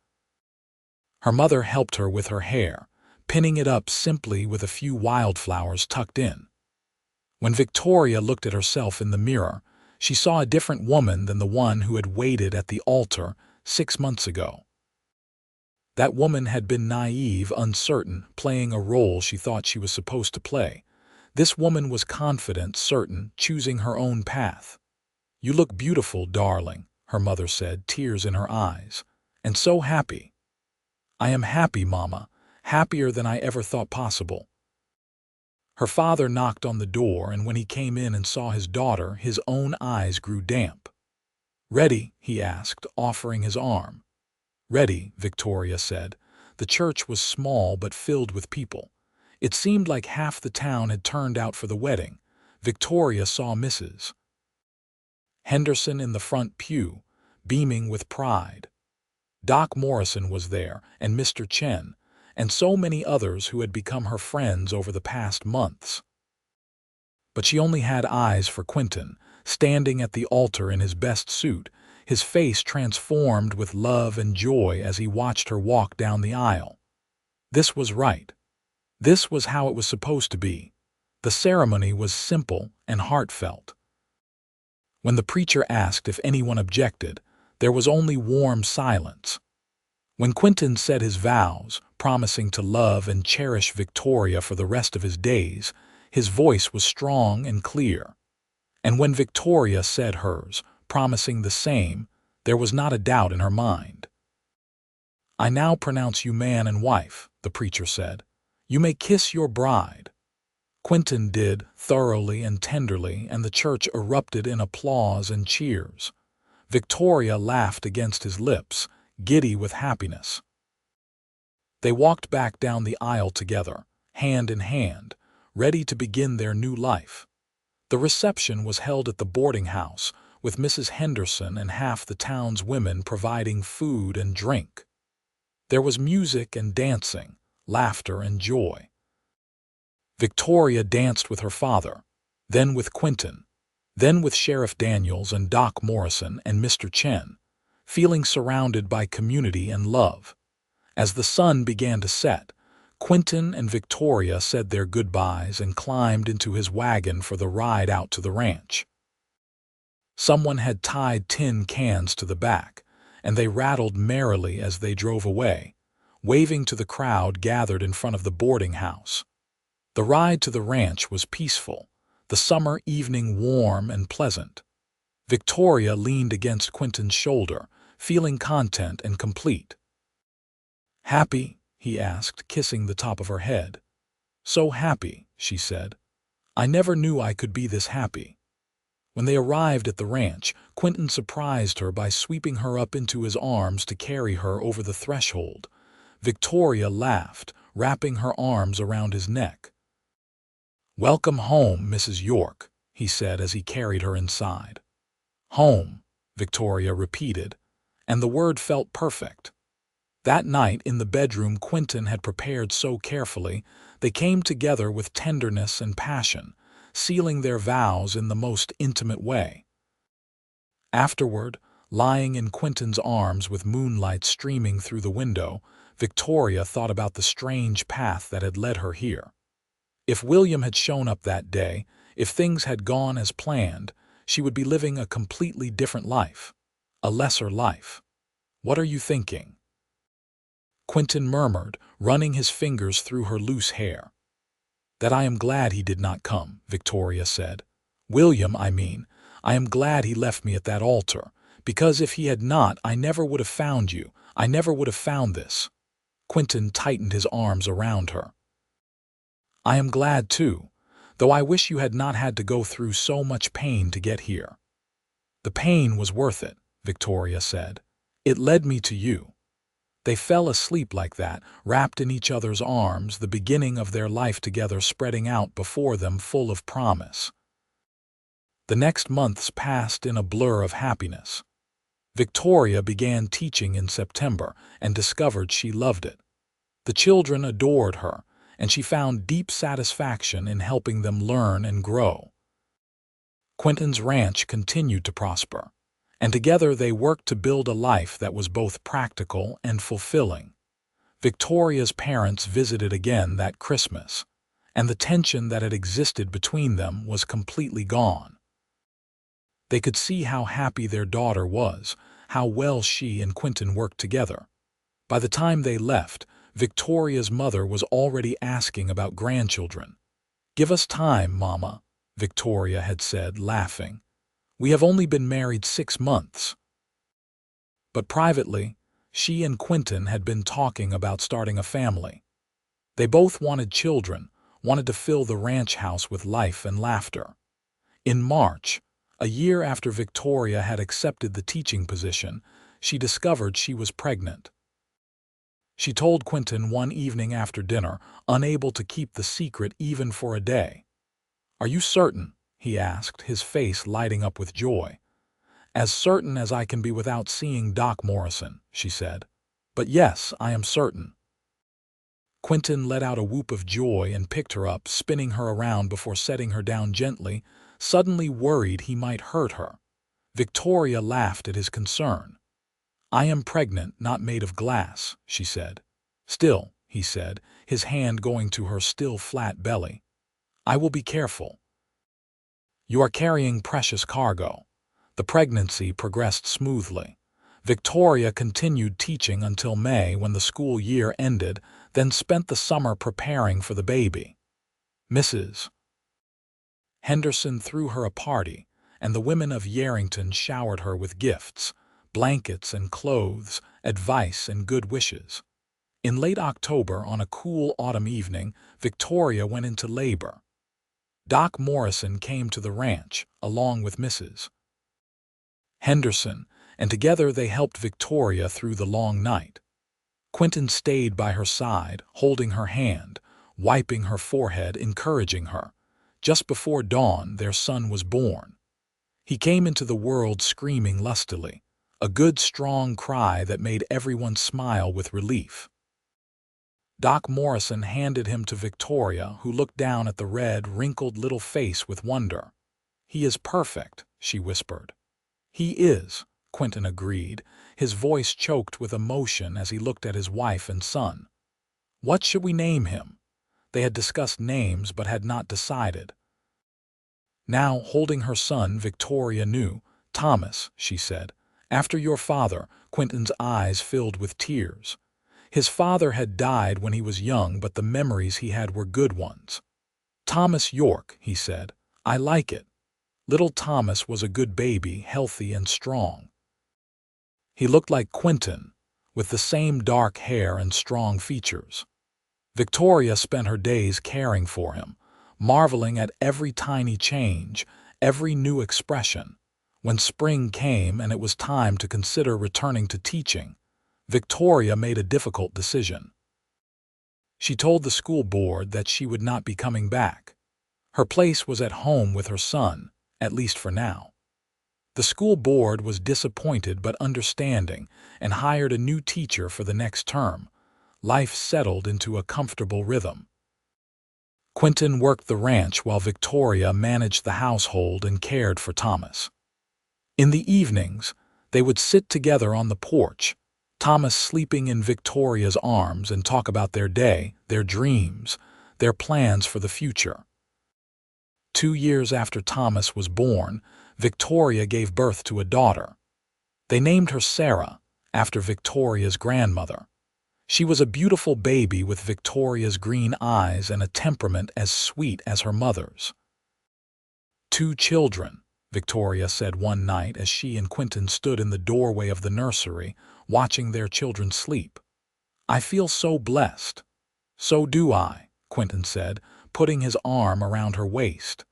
Her mother helped her with her hair, pinning it up simply with a few wildflowers tucked in. When Victoria looked at herself in the mirror, she saw a different woman than the one who had waited at the altar 6 months ago. That woman had been naive, uncertain, playing a role she thought she was supposed to play. This woman was confident, certain, choosing her own path. "You look beautiful, darling," her mother said, tears in her eyes, "and so happy." "I am happy, Mama, happier than I ever thought possible." Her father knocked on the door, and when he came in and saw his daughter, his own eyes grew damp. "Ready?" he asked, offering his arm. "Ready," Victoria said. The church was small but filled with people. It seemed like half the town had turned out for the wedding. Victoria saw Mrs. Henderson in the front pew, beaming with pride. Doc Morrison was there, and Mr. Chen, and so many others who had become her friends over the past months. But she only had eyes for Quinton, standing at the altar in his best suit, his face transformed with love and joy as he watched her walk down the aisle. This was right. This was how it was supposed to be. The ceremony was simple and heartfelt. When the preacher asked if anyone objected, there was only warm silence. When Quinton said his vows, promising to love and cherish Victoria for the rest of his days, his voice was strong and clear. And when Victoria said hers, promising the same, there was not a doubt in her mind. "I now pronounce you man and wife," the preacher said. "You may kiss your bride." Quinton did, thoroughly and tenderly, and the church erupted in applause and cheers. Victoria laughed against his lips, giddy with happiness. They walked back down the aisle together, hand in hand, ready to begin their new life. The reception was held at the boarding house, with Mrs. Henderson and half the town's women providing food and drink. There was music and dancing, laughter and joy. Victoria danced with her father, then with Quinton, then with Sheriff Daniels and Doc Morrison and Mr. Chen, feeling surrounded by community and love. As the sun began to set, Quinton and Victoria said their goodbyes and climbed into his wagon for the ride out to the ranch. Someone had tied tin cans to the back, and they rattled merrily as they drove away, waving to the crowd gathered in front of the boarding house. The ride to the ranch was peaceful, the summer evening warm and pleasant. Victoria leaned against Quinton's shoulder, feeling content and complete. "Happy?" he asked, kissing the top of her head. "So happy," she said. "I never knew I could be this happy." When they arrived at the ranch, Quinton surprised her by sweeping her up into his arms to carry her over the threshold. Victoria laughed, wrapping her arms around his neck. "Welcome home, Mrs. York," he said as he carried her inside. "Home," Victoria repeated, and the word felt perfect. That night in the bedroom Quinton had prepared so carefully, they came together with tenderness and passion, sealing their vows in the most intimate way. Afterward, lying in Quinton's arms with moonlight streaming through the window, Victoria thought about the strange path that had led her here. If William had shown up that day, if things had gone as planned, she would be living a completely different life, a lesser life. "What are you thinking?" Quinton murmured, running his fingers through her loose hair. "That I am glad he did not come," Victoria said. "William, I mean. I am glad he left me at that altar, because if he had not, I never would have found you. I never would have found this." Quinton tightened his arms around her. "I am glad too, though I wish you had not had to go through so much pain to get here." "The pain was worth it," Victoria said. "It led me to you." They fell asleep like that, wrapped in each other's arms, the beginning of their life together spreading out before them full of promise. The next months passed in a blur of happiness. Victoria began teaching in September and discovered she loved it. The children adored her, and she found deep satisfaction in helping them learn and grow. Quinton's ranch continued to prosper, and together they worked to build a life that was both practical and fulfilling. Victoria's parents visited again that Christmas, and the tension that had existed between them was completely gone. They could see how happy their daughter was, how well she and Quinton worked together. By the time they left, Victoria's mother was already asking about grandchildren. "Give us time, Mama," Victoria had said, laughing. "We have only been married 6 months." But privately, she and Quinton had been talking about starting a family. They both wanted children, wanted to fill the ranch house with life and laughter. In March, a year after Victoria had accepted the teaching position, she discovered she was pregnant. She told Quinton one evening after dinner, unable to keep the secret even for a day. "Are you certain?" he asked, his face lighting up with joy. "As certain as I can be without seeing Doc Morrison," she said. "But yes, I am certain." Quinton let out a whoop of joy and picked her up, spinning her around before setting her down gently, suddenly worried he might hurt her. Victoria laughed at his concern. "I am pregnant, not made of glass," she said. "Still," he said, his hand going to her still flat belly, "I will be careful. You are carrying precious cargo." The pregnancy progressed smoothly. Victoria continued teaching until May, when the school year ended, then spent the summer preparing for the baby. Mrs. Henderson threw her a party, and the women of Yarrington showered her with gifts, blankets and clothes, advice and good wishes. In late October, on a cool autumn evening, Victoria went into labor. Doc Morrison came to the ranch, along with Mrs. Henderson, and together they helped Victoria through the long night. Quinton stayed by her side, holding her hand, wiping her forehead, encouraging her. Just before dawn, their son was born. He came into the world screaming lustily, a good strong cry that made everyone smile with relief. Doc Morrison handed him to Victoria, who looked down at the red, wrinkled little face with wonder. "He is perfect," she whispered. "He is," Quinton agreed, his voice choked with emotion as he looked at his wife and son. "What should we name him?" They had discussed names but had not decided. Now, holding her son, Victoria knew. "Thomas," she said. "After your father." Quinton's eyes filled with tears. His father had died when he was young, but the memories he had were good ones. "Thomas York," he said. "I like it." Little Thomas was a good baby, healthy and strong. He looked like Quinton, with the same dark hair and strong features. Victoria spent her days caring for him, marveling at every tiny change, every new expression. When spring came and it was time to consider returning to teaching, Victoria made a difficult decision. She told the school board that she would not be coming back. Her place was at home with her son, at least for now. The school board was disappointed but understanding and hired a new teacher for the next term. Life settled into a comfortable rhythm. Quinton worked the ranch while Victoria managed the household and cared for Thomas. In the evenings, they would sit together on the porch, Thomas sleeping in Victoria's arms, and talk about their day, their dreams, their plans for the future. 2 years after Thomas was born, Victoria gave birth to a daughter. They named her Sarah, after Victoria's grandmother. She was a beautiful baby with Victoria's green eyes and a temperament as sweet as her mother's. "Two children," Victoria said one night as she and Quinton stood in the doorway of the nursery, watching their children sleep. "I feel so blessed." "So do I," Quinton said, putting his arm around her waist.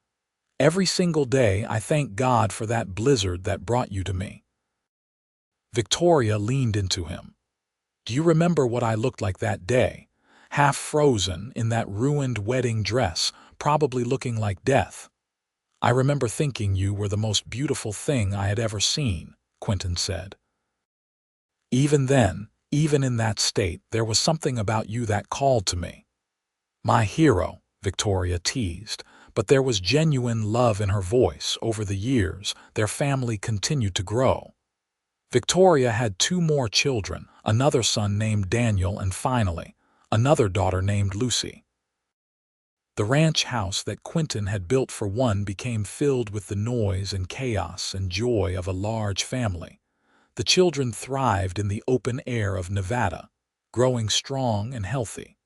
"Every single day I thank God for that blizzard that brought you to me." Victoria leaned into him. "Do you remember what I looked like that day? Half frozen in that ruined wedding dress, probably looking like death." "I remember thinking you were the most beautiful thing I had ever seen," Quinton said. "Even then, even in that state, there was something about you that called to me." "My hero," Victoria teased, but there was genuine love in her voice. Over the years, their family continued to grow. Victoria had two more children, another son named Daniel and finally, another daughter named Lucy. The ranch house that Quinton had built for one became filled with the noise and chaos and joy of a large family. The children thrived in the open air of Nevada, growing strong and healthy.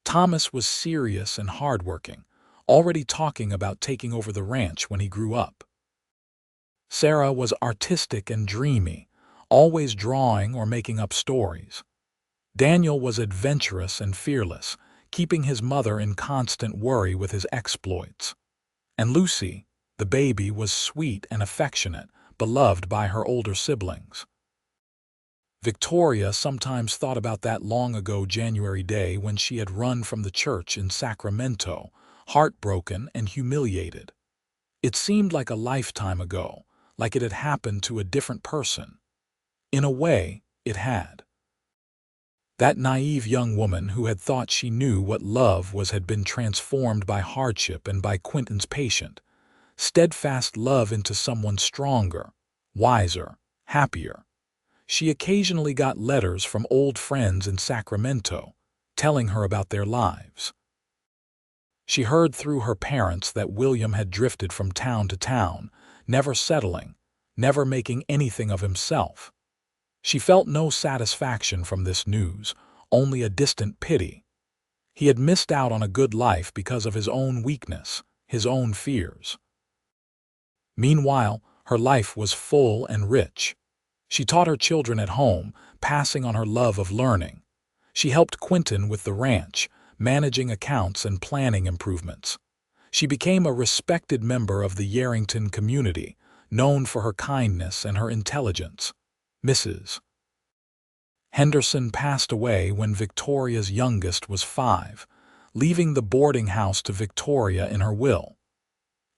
Thomas was serious and hardworking, already talking about taking over the ranch when he grew up. Sarah was artistic and dreamy, always drawing or making up stories. Daniel was adventurous and fearless, keeping his mother in constant worry with his exploits. And Lucy, the baby, was sweet and affectionate, beloved by her older siblings. Victoria sometimes thought about that long-ago January day when she had run from the church in Sacramento, heartbroken and humiliated. It seemed like a lifetime ago, like it had happened to a different person. In a way, it had. That naive young woman who had thought she knew what love was had been transformed by hardship and by Quinton's patient, steadfast love into someone stronger, wiser, happier. She occasionally got letters from old friends in Sacramento, telling her about their lives. She heard through her parents that William had drifted from town to town, never settling, never making anything of himself. She felt no satisfaction from this news, only a distant pity. He had missed out on a good life because of his own weakness, his own fears. Meanwhile, her life was full and rich. She taught her children at home, passing on her love of learning. She helped Quinton with the ranch, managing accounts and planning improvements. She became a respected member of the Yerington community, known for her kindness and her intelligence. Mrs. Henderson passed away when Victoria's youngest was 5, leaving the boarding house to Victoria in her will.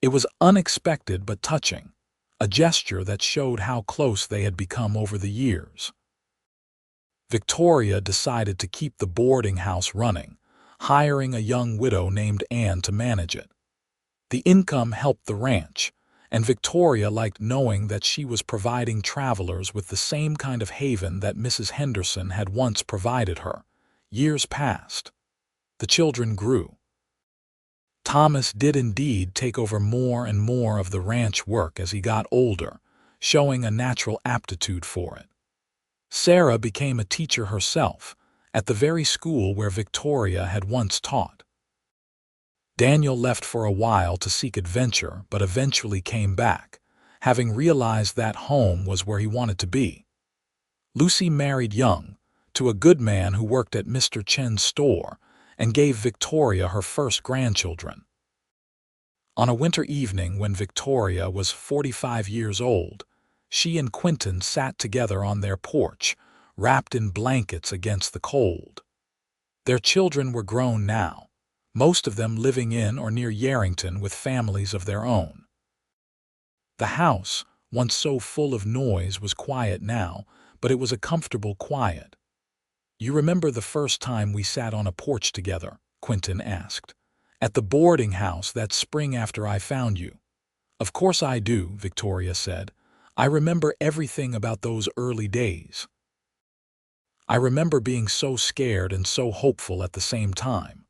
It was unexpected but touching, a gesture that showed how close they had become over the years. Victoria decided to keep the boarding house running, hiring a young widow named Anne to manage it. The income helped the ranch, and Victoria liked knowing that she was providing travelers with the same kind of haven that Mrs. Henderson had once provided her. Years passed. The children grew. Thomas did indeed take over more and more of the ranch work as he got older, showing a natural aptitude for it. Sarah became a teacher herself, at the very school where Victoria had once taught. Daniel left for a while to seek adventure, but eventually came back, having realized that home was where he wanted to be. Lucy married young, to a good man who worked at Mr. Chen's store, and gave Victoria her first grandchildren. On a winter evening when Victoria was 45 years old, she and Quinton sat together on their porch, wrapped in blankets against the cold. Their children were grown now, most of them living in or near Yerington with families of their own. The house, once so full of noise, was quiet now, but it was a comfortable quiet. "You remember the first time we sat on a porch together?" Quinton asked. "At the boarding house that spring after I found you." "Of course I do," Victoria said. "I remember everything about those early days. I remember being so scared and so hopeful at the same time."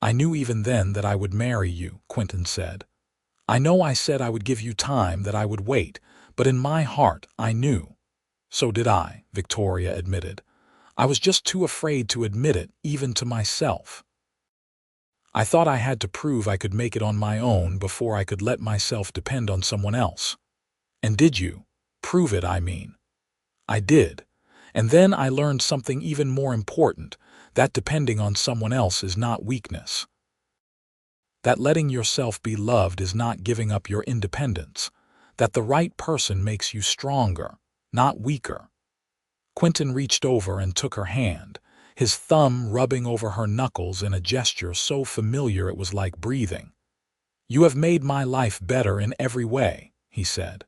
"I knew even then that I would marry you," Quinton said. "I know I said I would give you time, that I would wait, but in my heart I knew." "So did I," Victoria admitted. I was just too afraid to admit it, even to myself. I thought I had to prove I could make it on my own before I could let myself depend on someone else. And did you? Prove it, I mean. I did. And then I learned something even more important, that depending on someone else is not weakness. That letting yourself be loved is not giving up your independence. That the right person makes you stronger, not weaker. Quinton reached over and took her hand, his thumb rubbing over her knuckles in a gesture so familiar it was like breathing. "You have made my life better in every way," he said.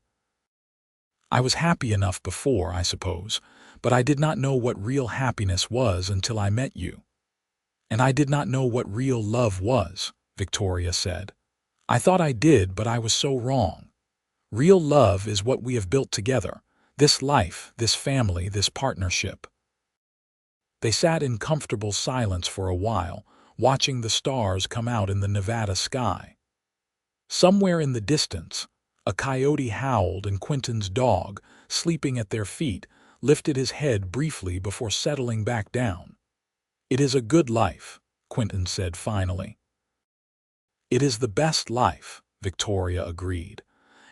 "I was happy enough before, I suppose, but I did not know what real happiness was until I met you." "And I did not know what real love was," Victoria said. "I thought I did, but I was so wrong. Real love is what we have built together, this life, this family, this partnership." They sat in comfortable silence for a while, watching the stars come out in the Nevada sky. Somewhere in the distance, a coyote howled and Quinton's dog, sleeping at their feet, lifted his head briefly before settling back down. "It is a good life," Quinton said finally. "It is the best life," Victoria agreed.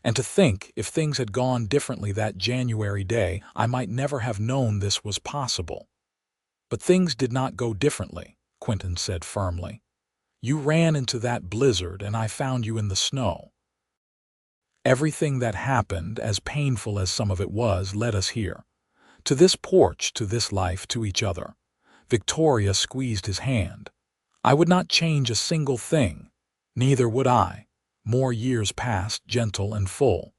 "And to think, if things had gone differently that January day, I might never have known this was possible." "But things did not go differently," Quinton said firmly. "You ran into that blizzard and I found you in the snow. Everything that happened, as painful as some of it was, led us here. To this porch, to this life, to each other." Victoria squeezed his hand. "I would not change a single thing. Neither would I." More years passed, gentle and full.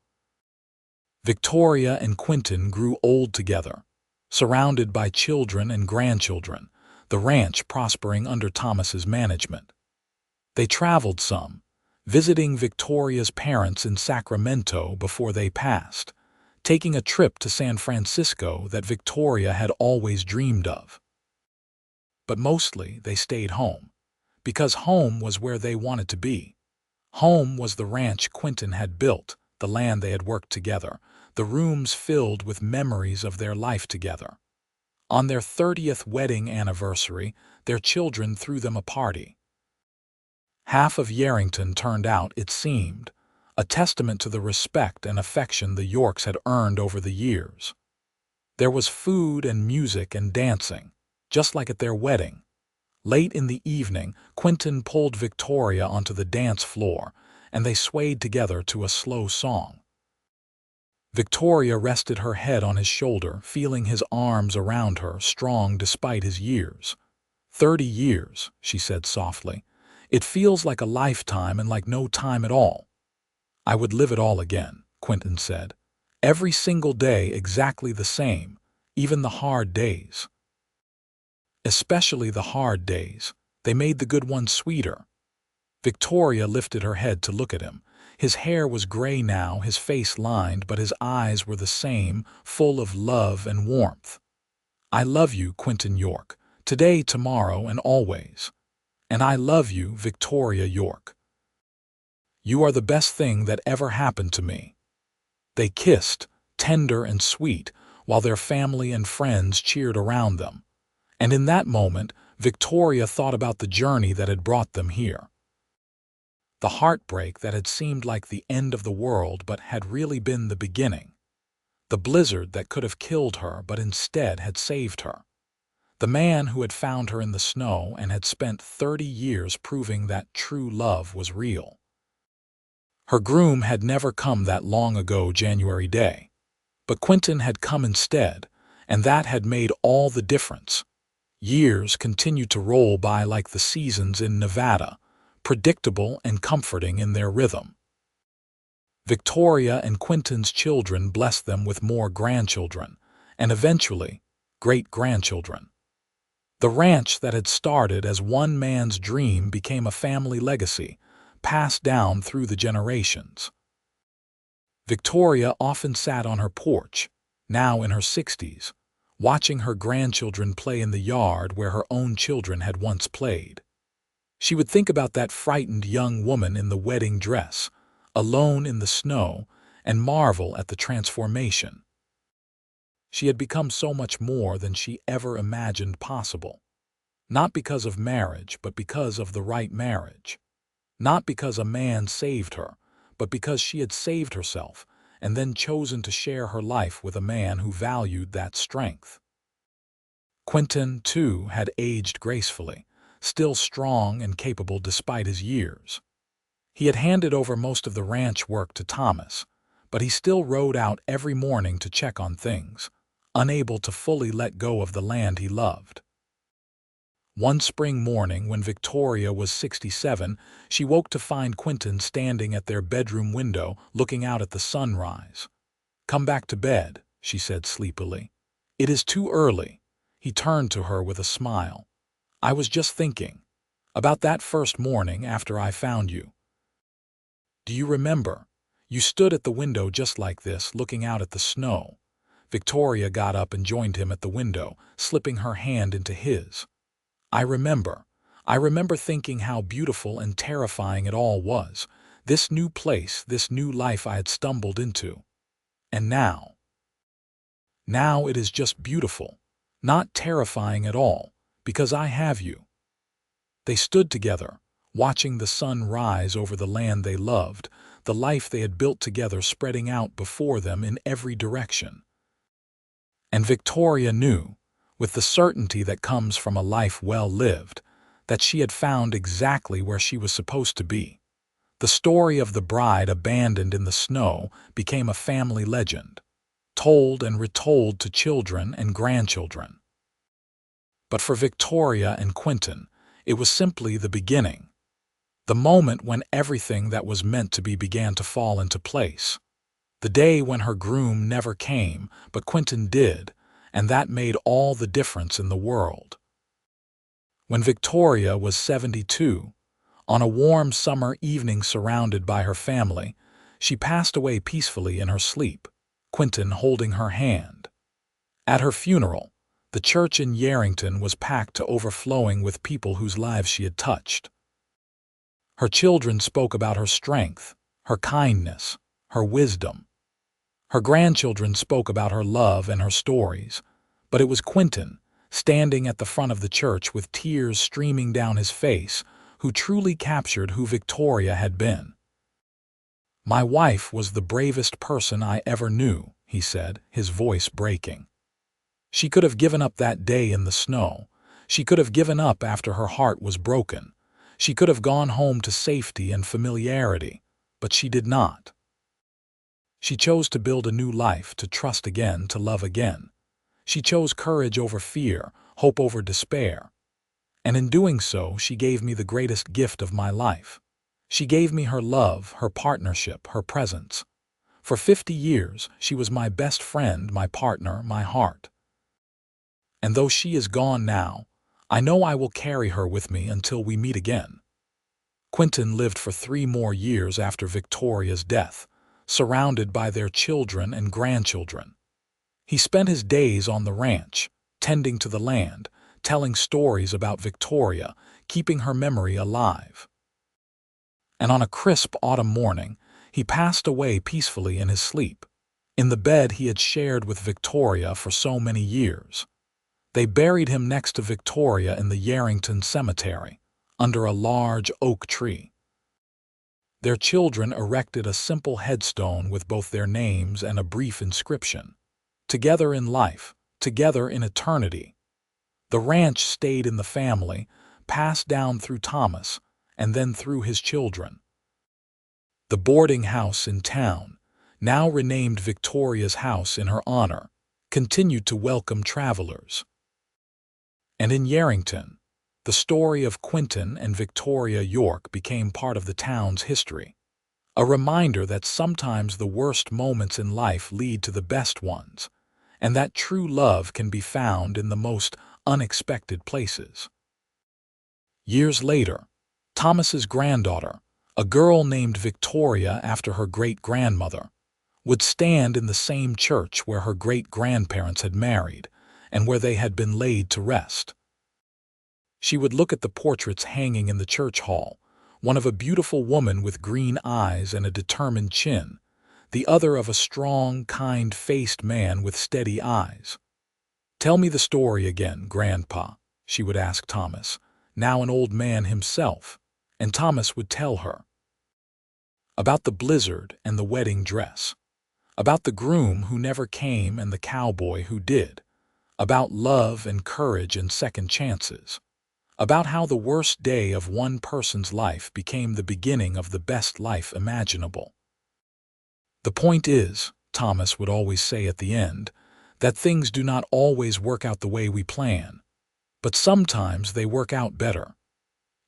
Victoria and Quinton grew old together, surrounded by children and grandchildren, the ranch prospering under Thomas's management. They traveled some, visiting Victoria's parents in Sacramento before they passed, taking a trip to San Francisco that Victoria had always dreamed of. But mostly they stayed home, because home was where they wanted to be. Home was the ranch Quinton had built, the land they had worked together, the rooms filled with memories of their life together. On their 30th wedding anniversary, their children threw them a party. Half of Yarrington turned out, it seemed, a testament to the respect and affection the Yorks had earned over the years. There was food and music and dancing, just like at their wedding. Late in the evening, Quinton pulled Victoria onto the dance floor, and they swayed together to a slow song. Victoria rested her head on his shoulder, feeling his arms around her, strong despite his years. 30 years, she said softly. "It feels like a lifetime and like no time at all." "I would live it all again," Quinton said. "Every single day exactly the same, even the hard days." "Especially the hard days. They made the good ones sweeter." Victoria lifted her head to look at him. His hair was gray now, his face lined, but his eyes were the same, full of love and warmth. "I love you, Quinton York, today, tomorrow, and always. And I love you, Victoria York. You are the best thing that ever happened to me." They kissed, tender and sweet, while their family and friends cheered around them. And in that moment, Victoria thought about the journey that had brought them here. The heartbreak that had seemed like the end of the world but had really been the beginning. The blizzard that could have killed her but instead had saved her. The man who had found her in the snow and had spent 30 years proving that true love was real. Her groom had never come that long ago January day, but Quinton had come instead, and that had made all the difference. Years continued to roll by like the seasons in Nevada, predictable and comforting in their rhythm. Victoria and Quinton's children blessed them with more grandchildren, and eventually, great-grandchildren. The ranch that had started as one man's dream became a family legacy, passed down through the generations. Victoria often sat on her porch, now in her 60s, watching her grandchildren play in the yard where her own children had once played. She would think about that frightened young woman in the wedding dress, alone in the snow, and marvel at the transformation. She had become so much more than she ever imagined possible. Not because of marriage, but because of the right marriage. Not because a man saved her, but because she had saved herself and then chosen to share her life with a man who valued that strength. Quinton, too, had aged gracefully, still strong and capable despite his years. He had handed over most of the ranch work to Thomas, but he still rode out every morning to check on things, unable to fully let go of the land he loved. One spring morning, when Victoria was 67, she woke to find Quinton standing at their bedroom window, looking out at the sunrise. "Come back to bed," she said sleepily. "It is too early." He turned to her with a smile. "I was just thinking about that first morning after I found you. Do you remember? You stood at the window just like this, looking out at the snow." Victoria got up and joined him at the window, slipping her hand into his. "I remember. I remember thinking how beautiful and terrifying it all was. This new place, this new life I had stumbled into. And now it is just beautiful, not terrifying at all, because I have you." They stood together, watching the sun rise over the land they loved, the life they had built together spreading out before them in every direction. And Victoria knew, with the certainty that comes from a life well lived, that she had found exactly where she was supposed to be. The story of the bride abandoned in the snow became a family legend, told and retold to children and grandchildren. But for Victoria and Quinton, it was simply the beginning, the moment when everything that was meant to be began to fall into place. The day when her groom never came, but Quinton did, and that made all the difference in the world. When Victoria was 72, on a warm summer evening surrounded by her family, she passed away peacefully in her sleep, Quinton holding her hand. At her funeral, the church in Yarrington was packed to overflowing with people whose lives she had touched. Her children spoke about her strength, her kindness, her wisdom. Her grandchildren spoke about her love and her stories, but it was Quinton, standing at the front of the church with tears streaming down his face, who truly captured who Victoria had been. "My wife was the bravest person I ever knew," he said, his voice breaking. "She could have given up that day in the snow. She could have given up after her heart was broken. She could have gone home to safety and familiarity, but she did not. She chose to build a new life, to trust again, to love again. She chose courage over fear, hope over despair. And in doing so, she gave me the greatest gift of my life. She gave me her love, her partnership, her presence. For 50 years, she was my best friend, my partner, my heart. And though she is gone now, I know I will carry her with me until we meet again." Quinton lived for 3 more years after Victoria's death, surrounded by their children and grandchildren. He spent his days on the ranch, tending to the land, telling stories about Victoria, keeping her memory alive. And on a crisp autumn morning, he passed away peacefully in his sleep, in the bed he had shared with Victoria for so many years. They buried him next to Victoria in the Yarrington Cemetery, under a large oak tree. Their children erected a simple headstone with both their names and a brief inscription: "Together in life, together in eternity." The ranch stayed in the family, passed down through Thomas, and then through his children. The boarding house in town, now renamed Victoria's House in her honor, continued to welcome travelers. And in Yarrington, the story of Quinton and Victoria York became part of the town's history, a reminder that sometimes the worst moments in life lead to the best ones, and that true love can be found in the most unexpected places. Years later, Thomas's granddaughter, a girl named Victoria after her great-grandmother, would stand in the same church where her great-grandparents had married and where they had been laid to rest. She would look at the portraits hanging in the church hall, one of a beautiful woman with green eyes and a determined chin, the other of a strong, kind-faced man with steady eyes. "Tell me the story again, Grandpa," she would ask Thomas, now an old man himself, and Thomas would tell her about the blizzard and the wedding dress, about the groom who never came and the cowboy who did, about love and courage and second chances, about how the worst day of one person's life became the beginning of the best life imaginable. "The point is," Thomas would always say at the end, "that things do not always work out the way we plan, but sometimes they work out better.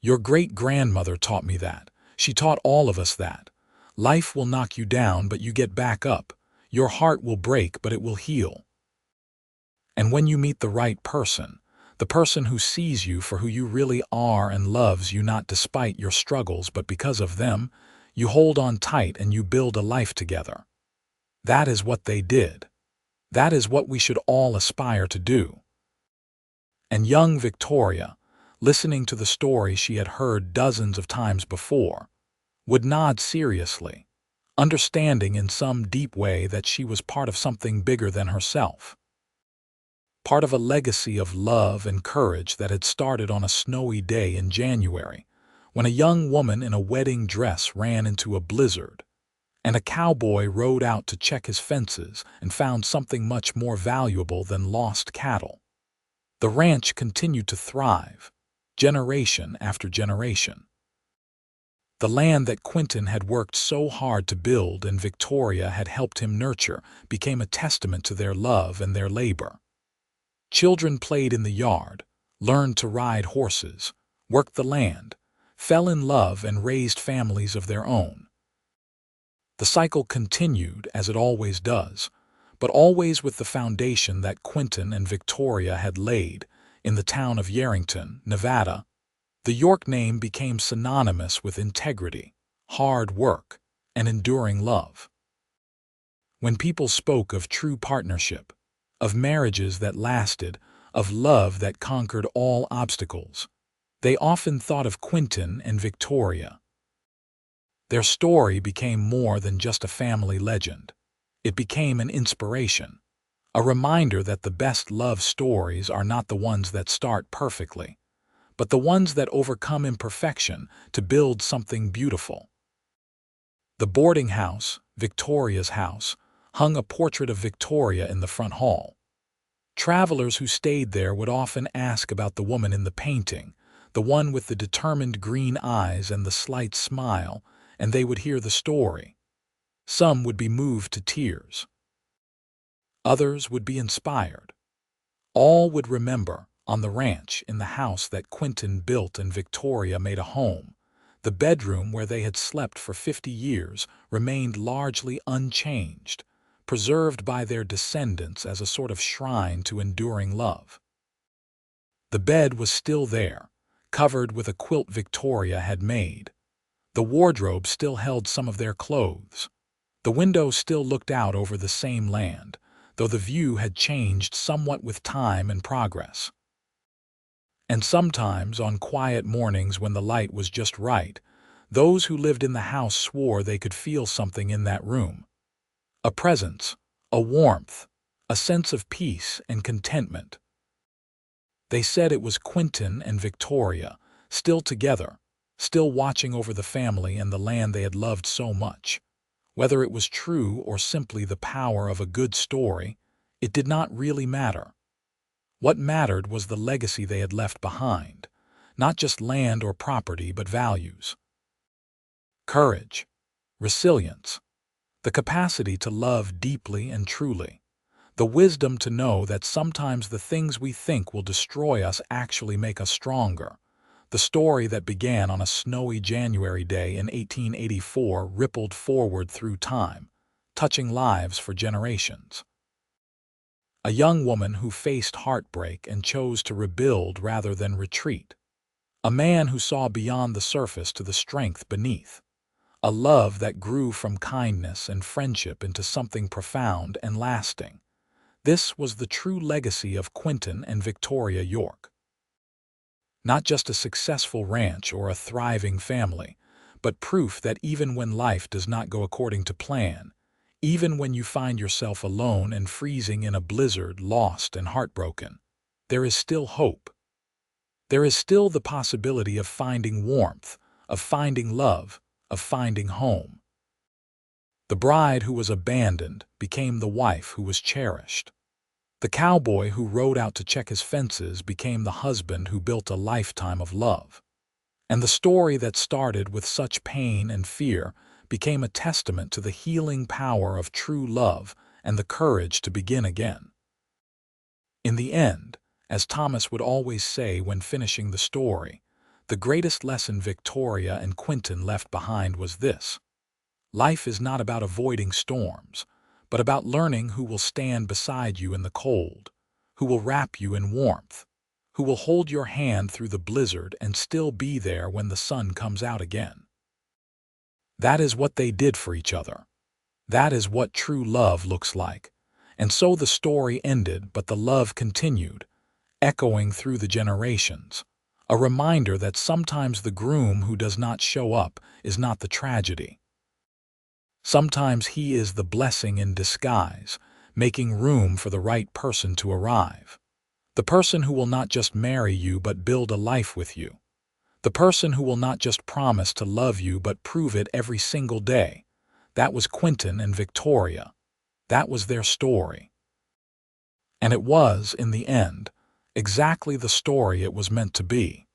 Your great-grandmother taught me that. She taught all of us that. Life will knock you down, but you get back up. Your heart will break, but it will heal. And when you meet the right person, the person who sees you for who you really are and loves you not despite your struggles but because of them, you hold on tight and you build a life together." That is what they did. That is what we should all aspire to do. And young Victoria, listening to the story she had heard dozens of times before, would nod seriously, understanding in some deep way that she was part of something bigger than herself. Part of a legacy of love and courage that had started on a snowy day in January, when a young woman in a wedding dress ran into a blizzard, and a cowboy rode out to check his fences and found something much more valuable than lost cattle. The ranch continued to thrive, generation after generation. The land that Quinton had worked so hard to build and Victoria had helped him nurture became a testament to their love and their labor. Children played in the yard, learned to ride horses, worked the land, fell in love and raised families of their own. The cycle continued as it always does, but always with the foundation that Quinton and Victoria had laid in the town of Yerington, Nevada. The York name became synonymous with integrity, hard work, and enduring love. When people spoke of true partnership, of marriages that lasted, of love that conquered all obstacles, they often thought of Quinton and Victoria. Their story became more than just a family legend. It became an inspiration, a reminder that the best love stories are not the ones that start perfectly, but the ones that overcome imperfection to build something beautiful. The boarding house, Victoria's house, hung a portrait of Victoria in the front hall. Travelers who stayed there would often ask about the woman in the painting, the one with the determined green eyes and the slight smile, and they would hear the story. Some would be moved to tears. Others would be inspired. All would remember, on the ranch in the house that Quinton built and Victoria made a home, the bedroom where they had slept for 50 years remained largely unchanged, preserved by their descendants as a sort of shrine to enduring love. The bed was still there, covered with a quilt Victoria had made. The wardrobe still held some of their clothes. The window still looked out over the same land, though the view had changed somewhat with time and progress. And sometimes, on quiet mornings when the light was just right, those who lived in the house swore they could feel something in that room. A presence, a warmth, a sense of peace and contentment. They said it was Quinton and Victoria, still together, still watching over the family and the land they had loved so much. Whether it was true or simply the power of a good story, it did not really matter. What mattered was the legacy they had left behind, not just land or property but values. Courage, resilience, the capacity to love deeply and truly, the wisdom to know that sometimes the things we think will destroy us actually make us stronger. The story that began on a snowy January day in 1884 rippled forward through time, touching lives for generations. A young woman who faced heartbreak and chose to rebuild rather than retreat. A man who saw beyond the surface to the strength beneath. A love that grew from kindness and friendship into something profound and lasting. This was the true legacy of Quinton and Victoria York. Not just a successful ranch or a thriving family, but proof that even when life does not go according to plan, Even when you find yourself alone and freezing in a blizzard, lost and heartbroken, there is still hope. There is still the possibility of finding warmth, of finding love, of finding home. The bride who was abandoned became the wife who was cherished. The cowboy who rode out to check his fences became the husband who built a lifetime of love. And the story that started with such pain and fear became a testament to the healing power of true love and the courage to begin again. In the end, as Thomas would always say when finishing the story, the greatest lesson Victoria and Quinton left behind was this: life is not about avoiding storms, but about learning who will stand beside you in the cold, who will wrap you in warmth, who will hold your hand through the blizzard and still be there when the sun comes out again. That is what they did for each other. That is what true love looks like. And so the story ended, but the love continued, echoing through the generations. A reminder that sometimes the groom who does not show up is not the tragedy. Sometimes he is the blessing in disguise, making room for the right person to arrive. The person who will not just marry you but build a life with you. The person who will not just promise to love you but prove it every single day. That was Quinton and Victoria. That was their story. And it was, in the end, exactly the story it was meant to be.